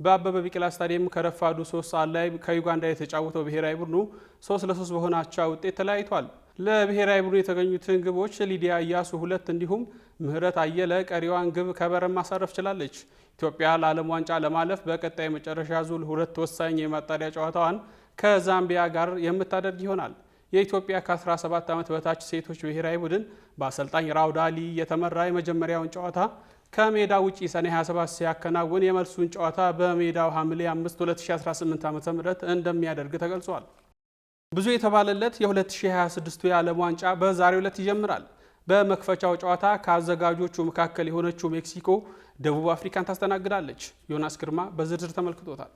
S13: በአበበ ቢቂላ ስታዲየም ከረፋዱ 3 ሰዓት ላይ ከዩጋንዳ የተጫወተው ብሔራዊ ቡድኑ 3-3 በሆነ አቻ ውጤት ተለያይቷል። ለብሔራዊ ቡድኑ የተገኙትን ግቦች ሊዲያ እያሱ 2 እንዲሁም ምህረት አየለ ቀሪዋን ግብ ከበረም ማሳረፍ ችላለች። ኢትዮጵያ ለዓለም ዋንጫ ለማለፍ በቀጣይ መጨረሻ ዙር 2 ወሳኝ የማጣሪያ ጨዋታዋን ከዛምቢያ ጋር የምታደርግ ይሆናል። የኢትዮጵያ ከ17 ዓመት በታች ሴቶች ብሔራዊ ቡድን በአሰልጣኝ ራውዳሊ የተመራ የመጀመሪያውን ጨዋታ ከሜዳ ውጪ ሰኔ 27 ሲያከናውን የመልሱን ጨዋታ በሜዳው ሐምሌ 5 2018 ዓ.ም እንደሚያደርግ ተገልጿል። ብዙ የተባለለት የ2026 የዓለም ዋንጫ በዛሬው ዕለት ይጀምራል። በመክፈቻው ጨዋታ ከአዘጋጆቹ መካከል የሆነችው ሜክሲኮ ደቡብ አፍሪካን ታስተናግዳለች። ዮናስ ግርማ በዝርዝር ተመልክቶታል።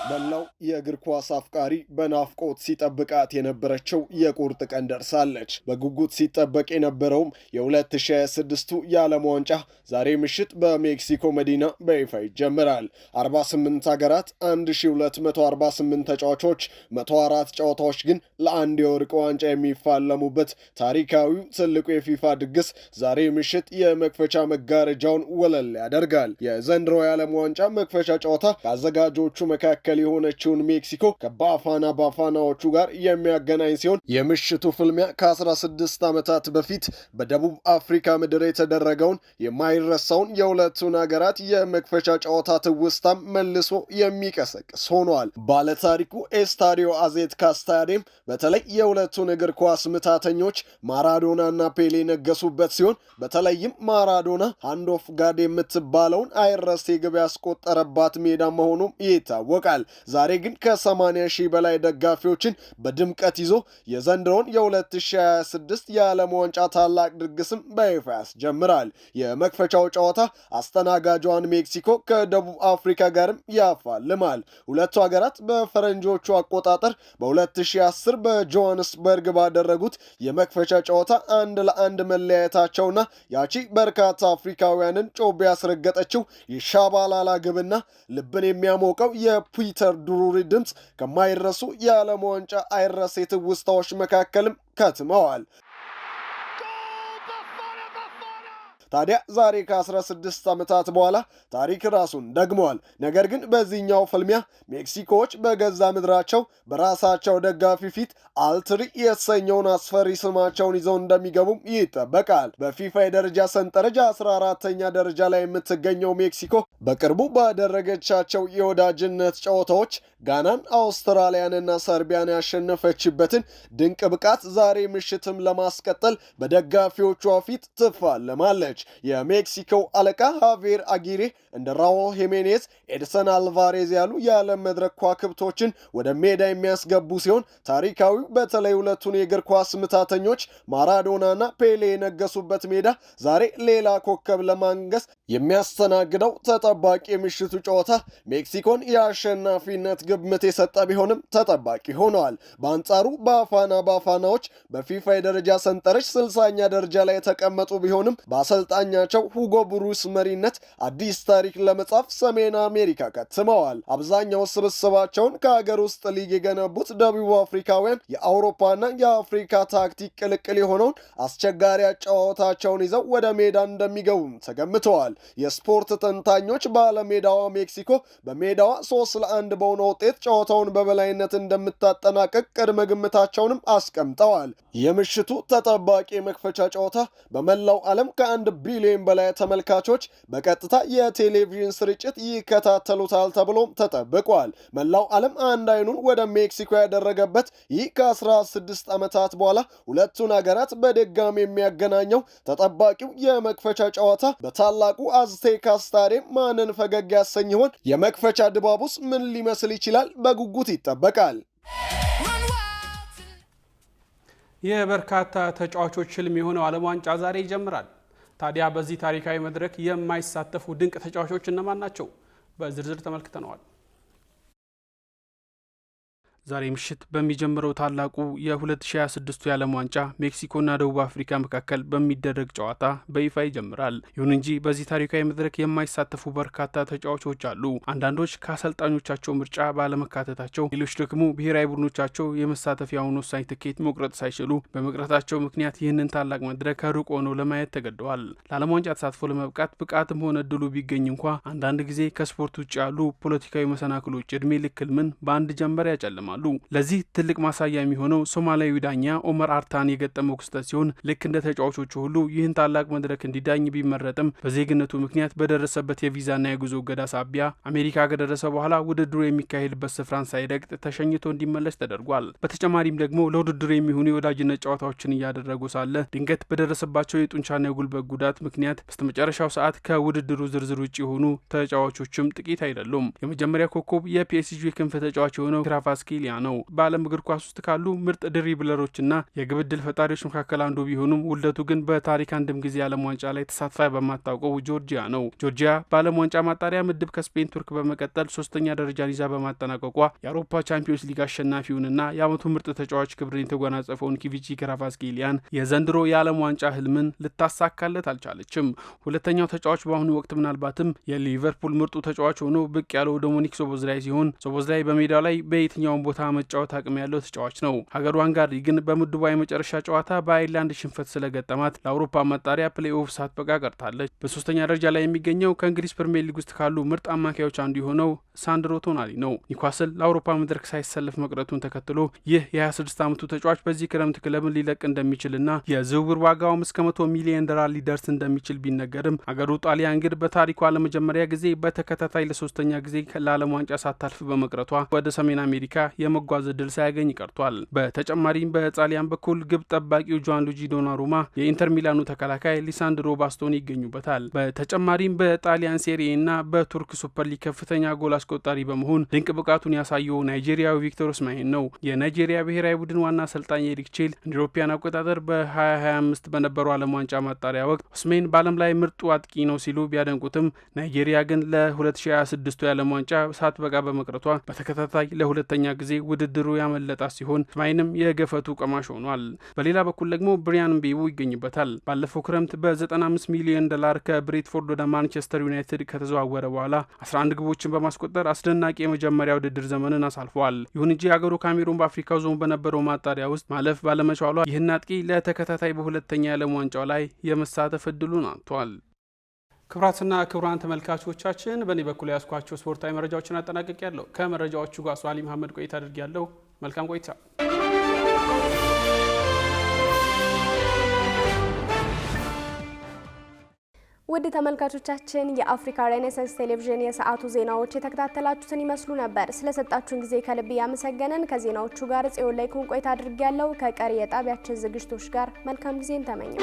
S14: መላው የእግር ኳስ አፍቃሪ በናፍቆት ሲጠብቃት የነበረችው የቁርጥ ቀን ደርሳለች። በጉጉት ሲጠበቅ የነበረውም የ2026ቱ የዓለም ዋንጫ ዛሬ ምሽት በሜክሲኮ መዲና በይፋ ይጀምራል። 48 ሀገራት፣ 1248 ተጫዋቾች፣ 104 ጨዋታዎች ግን ለአንድ የወርቅ ዋንጫ የሚፋለሙበት ታሪካዊው ትልቁ የፊፋ ድግስ ዛሬ ምሽት የመክፈቻ መጋረጃውን ወለል ያደርጋል። የዘንድሮ የዓለም ዋንጫ መክፈቻ ጨዋታ ከአዘጋጆቹ መካከል የሆነችውን ሜክሲኮ ከባፋና ባፋናዎቹ ጋር የሚያገናኝ ሲሆን የምሽቱ ፍልሚያ ከ16 ዓመታት በፊት በደቡብ አፍሪካ ምድር የተደረገውን የማይረሳውን የሁለቱን ሀገራት የመክፈቻ ጨዋታ ትውስታም መልሶ የሚቀሰቅስ ሆኗል። ባለታሪኩ ኤስታዲዮ አዜትካ ስታዲየም በተለይ የሁለቱን እግር ኳስ ምታተኞች ማራዶናና ፔሌ ነገሱበት ሲሆን በተለይም ማራዶና ሃንድ ኦፍ ጋድ የምትባለውን አይረሴ ግብ ያስቆጠረባት ሜዳ መሆኑም ይታወቃል። ዛሬ ግን ከ80 ሺህ በላይ ደጋፊዎችን በድምቀት ይዞ የዘንድሮውን የ2026 የዓለም ዋንጫ ታላቅ ድግስም በይፋ ያስጀምራል። የመክፈቻው ጨዋታ አስተናጋጇን ሜክሲኮ ከደቡብ አፍሪካ ጋርም ያፋልማል። ሁለቱ ሀገራት በፈረንጆቹ አቆጣጠር በ2010 በጆሃንስበርግ ባደረጉት የመክፈቻ ጨዋታ 1-1 መለያየታቸውና ያቺ በርካታ አፍሪካውያንን ጮቤ ያስረገጠችው የሻባላላ ግብና ልብን የሚያሞቀው የፑይ ፒተር ድሩሪ ድምፅ ከማይረሱ የዓለም ዋንጫ አይረሴ ትውስታዎች መካከልም ከትመዋል። ታዲያ ዛሬ ከ16 ዓመታት በኋላ ታሪክ ራሱን ደግመዋል። ነገር ግን በዚህኛው ፍልሚያ ሜክሲኮዎች በገዛ ምድራቸው በራሳቸው ደጋፊ ፊት አልትሪ የተሰኘውን አስፈሪ ስማቸውን ይዘው እንደሚገቡም ይጠበቃል። በፊፋ የደረጃ ሰንጠረዥ 14ኛ ደረጃ ላይ የምትገኘው ሜክሲኮ በቅርቡ ባደረገቻቸው የወዳጅነት ጨዋታዎች ጋናን፣ አውስትራሊያንና ሰርቢያን ያሸነፈችበትን ድንቅ ብቃት ዛሬ ምሽትም ለማስቀጠል በደጋፊዎቿ ፊት ትፋለማለች። የሜክሲኮ አለቃ ሃቬር አጊሬ እንደ ራውል ሄሜኔዝ፣ ኤድሰን አልቫሬዝ ያሉ የዓለም መድረክ ከዋክብቶችን ወደ ሜዳ የሚያስገቡ ሲሆን ታሪካዊው በተለይ ሁለቱን የእግር ኳስ ምታተኞች ማራዶናና ፔሌ የነገሱበት ሜዳ ዛሬ ሌላ ኮከብ ለማንገስ የሚያስተናግደው ተጠባቂ የምሽቱ ጨዋታ ሜክሲኮን የአሸናፊነት ግምት የሰጠ ቢሆንም ተጠባቂ ሆነዋል። በአንጻሩ ባፋናዎች በፊፋ የደረጃ ሰንጠረዥ 60ኛ ደረጃ ላይ የተቀመጡ ቢሆንም በአሰልጣኛቸው ሁጎ ብሩስ መሪነት አዲስ ታሪክ ለመጻፍ ሰሜን አሜሪካ ከትመዋል። አብዛኛው ስብስባቸውን ከሀገር ውስጥ ሊግ የገነቡት ደቡብ አፍሪካውያን የአውሮፓና የአፍሪካ ታክቲክ ቅልቅል የሆነውን አስቸጋሪ ጨዋታቸውን ይዘው ወደ ሜዳ እንደሚገቡም ተገምተዋል። የስፖርት ተንታኞች ባለሜዳዋ ሜክሲኮ በሜዳዋ 3-1 በሆነ ውጤት ጨዋታውን በበላይነት እንደምታጠናቀቅ ቅድመ ግምታቸውንም አስቀምጠዋል። የምሽቱ ተጠባቂ የመክፈቻ ጨዋታ በመላው ዓለም ከ1 ቢሊዮን በላይ ተመልካቾች በቀጥታ የቴሌቪዥን ስርጭት ይከታተሉታል ተብሎም ተጠብቋል። መላው ዓለም አንድ አይኑን ወደ ሜክሲኮ ያደረገበት ይህ ከ16 ዓመታት በኋላ ሁለቱን ሀገራት በድጋሚ የሚያገናኘው ተጠባቂው የመክፈቻ ጨዋታ በታላቁ አዝቴካ ስታዲየም ማንን ፈገግ ያሰኝ ይሆን? የመክፈቻ ድባቡስ ምን ሊመስል ይችላል? በጉጉት ይጠበቃል።
S13: የበርካታ ተጫዋቾች ህልም የሆነው ዓለም ዋንጫ ዛሬ ይጀምራል። ታዲያ በዚህ ታሪካዊ መድረክ የማይሳተፉ ድንቅ ተጫዋቾች እነማን ናቸው? በዝርዝር ተመልክተነዋል። ዛሬ ምሽት በሚጀምረው ታላቁ የ2026 የዓለም ዋንጫ ሜክሲኮና ደቡብ አፍሪካ መካከል በሚደረግ ጨዋታ በይፋ ይጀምራል። ይሁን እንጂ በዚህ ታሪካዊ መድረክ የማይሳተፉ በርካታ ተጫዋቾች አሉ። አንዳንዶች ከአሰልጣኞቻቸው ምርጫ ባለመካተታቸው፣ ሌሎች ደግሞ ብሔራዊ ቡድኖቻቸው የመሳተፊያውን ወሳኝ ትኬት መቁረጥ ሳይችሉ በመቅረታቸው ምክንያት ይህንን ታላቅ መድረክ ከሩቅ ሆነው ለማየት ተገደዋል። ለዓለም ዋንጫ ተሳትፎ ለመብቃት ብቃትም ሆነ እድሉ ቢገኝ እንኳ አንዳንድ ጊዜ ከስፖርት ውጭ ያሉ ፖለቲካዊ መሰናክሎች እድሜ ልክ ህልምን በአንድ ጀንበር ያጨልማል። ለዚህ ትልቅ ማሳያ የሚሆነው ሶማሊያዊ ዳኛ ኦመር አርታን የገጠመው ክስተት ሲሆን ልክ እንደ ተጫዋቾቹ ሁሉ ይህን ታላቅ መድረክ እንዲዳኝ ቢመረጥም በዜግነቱ ምክንያት በደረሰበት የቪዛና የጉዞ እገዳ ሳቢያ አሜሪካ ከደረሰ በኋላ ውድድሩ የሚካሄድበት ስፍራን ሳይረግጥ ተሸኝቶ እንዲመለስ ተደርጓል። በተጨማሪም ደግሞ ለውድድሩ የሚሆኑ የወዳጅነት ጨዋታዎችን እያደረጉ ሳለ ድንገት በደረሰባቸው የጡንቻና የጉልበት ጉዳት ምክንያት በስተመጨረሻው ሰዓት ከውድድሩ ዝርዝር ውጭ የሆኑ ተጫዋቾችም ጥቂት አይደሉም። የመጀመሪያ ኮከብ የፒኤስጂ ክንፍ ተጫዋች የሆነው ክራቫስኬሊያ ነው። በዓለም እግር ኳስ ውስጥ ካሉ ምርጥ ድሪብለሮችና የግብ ዕድል ፈጣሪዎች መካከል አንዱ ቢሆኑም ውልደቱ ግን በታሪክ አንድም ጊዜ ዓለም ዋንጫ ላይ ተሳትፋ በማታውቀው ጆርጂያ ነው። ጆርጂያ በዓለም ዋንጫ ማጣሪያ ምድብ ከስፔን፣ ቱርክ በመቀጠል 3ኛ ደረጃን ይዛ በማጠናቀቋ የአውሮፓ ቻምፒዮንስ ሊግ አሸናፊውንና የዓመቱ ምርጥ ተጫዋች ክብርን የተጎናጸፈውን ኪቪቺ ክራቫስኬሊያን የዘንድሮ የዓለም ዋንጫ ህልምን ልታሳካለት አልቻለችም። ሁለተኛው ተጫዋች በአሁኑ ወቅት ምናልባትም የሊቨርፑል ምርጡ ተጫዋች ሆኖ ብቅ ያለው ዶሚኒክ ሶቦዝላይ ሲሆን ሶቦዝላይ በሜዳው ላይ በየትኛውም ቦታ መጫወት አቅም ያለው ተጫዋች ነው። ሀገሩ ሃንጋሪ ግን በምድቧ የመጨረሻ ጨዋታ በአይርላንድ ሽንፈት ስለገጠማት ለአውሮፓ ማጣሪያ ፕሌይኦፍ ሳትበቃ ቀርታለች። በሶስተኛ ደረጃ ላይ የሚገኘው ከእንግሊዝ ፕሪሚየር ሊግ ውስጥ ካሉ ምርጥ አማካዮች አንዱ የሆነው ሳንድሮ ቶናሊ ነው። ኒውካስል ለአውሮፓ መድረክ ሳይሰለፍ መቅረቱን ተከትሎ ይህ የ26 ዓመቱ ተጫዋች በዚህ ክረምት ክለብን ሊለቅ እንደሚችልና የዝውውር ዋጋውም እስከ $100 ሚሊዮን ሊደርስ እንደሚችል ቢነገርም ሀገሩ ጣሊያን ግን በታሪኳ ለመጀመሪያ ጊዜ በተከታታይ ለሶስተኛ ጊዜ ለዓለም ዋንጫ ሳታልፍ በመቅረቷ ወደ ሰሜን አሜሪካ የመጓዝ እድል ሳያገኝ ቀርቷል። በተጨማሪም በጣሊያን በኩል ግብ ጠባቂው ጆን ሉጂ ዶናሩማ፣ የኢንተር ሚላኑ ተከላካይ ሊሳንድሮ ባስቶኒ ይገኙበታል። በተጨማሪም በጣሊያን ሴሪኤ እና በቱርክ ሱፐር ሊግ ከፍተኛ ጎል አስቆጣሪ በመሆን ድንቅ ብቃቱን ያሳየው ናይጄሪያዊ ቪክቶር ኦስማሄን ነው። የናይጄሪያ ብሔራዊ ቡድን ዋና አሰልጣኝ ኤሪክ ቼል እንደ አውሮፓውያን አቆጣጠር በ2025 በነበረው ዓለም ዋንጫ ማጣሪያ ወቅት ኦስማሄን በዓለም ላይ ምርጡ አጥቂ ነው ሲሉ ቢያደንቁትም ናይጄሪያ ግን ለ2026 የዓለም ዋንጫ ሳትበቃ በመቅረቷ በተከታታይ ለሁለተኛ ጊዜ ውድድሩ ያመለጣ ሲሆን ስማይንም የገፈቱ ቀማሽ ሆኗል። በሌላ በኩል ደግሞ ብሪያን ምቤሞ ይገኝበታል። ባለፈው ክረምት በ95 ሚሊዮን ዶላር ከብሬትፎርድ ወደ ማንቸስተር ዩናይትድ ከተዘዋወረ በኋላ 11 ግቦችን በማስቆጠር አስደናቂ የመጀመሪያ ውድድር ዘመንን አሳልፏል። ይሁን እንጂ ሀገሩ ካሜሩን በአፍሪካ ዞን በነበረው ማጣሪያ ውስጥ ማለፍ ባለመቻሏ ይህን አጥቂ ለተከታታይ በሁለተኛ የዓለም ዋንጫው ላይ የመሳተፍ እድሉን አጥቷል። ክቡራትና ክቡራን ተመልካቾቻችን በእኔ በኩል ያስኳቸው ስፖርታዊ መረጃዎችን አጠናቅቄያለሁ። ከመረጃዎቹ ጋር ሷሊ መሐመድ ቆይታ አድርጌያለሁ። መልካም ቆይታ።
S1: ውድ ተመልካቾቻችን የአፍሪካ ሬኔሳንስ ቴሌቪዥን የሰዓቱ ዜናዎች የተከታተላችሁትን ይመስሉ ነበር። ስለሰጣችሁን ጊዜ ከልብ ያመሰገንን። ከዜናዎቹ ጋር ጽዮን ላይ ቆይታ አድርጌያለሁ። ከቀሪ የጣቢያችን ዝግጅቶች ጋር መልካም ጊዜን ተመኘው።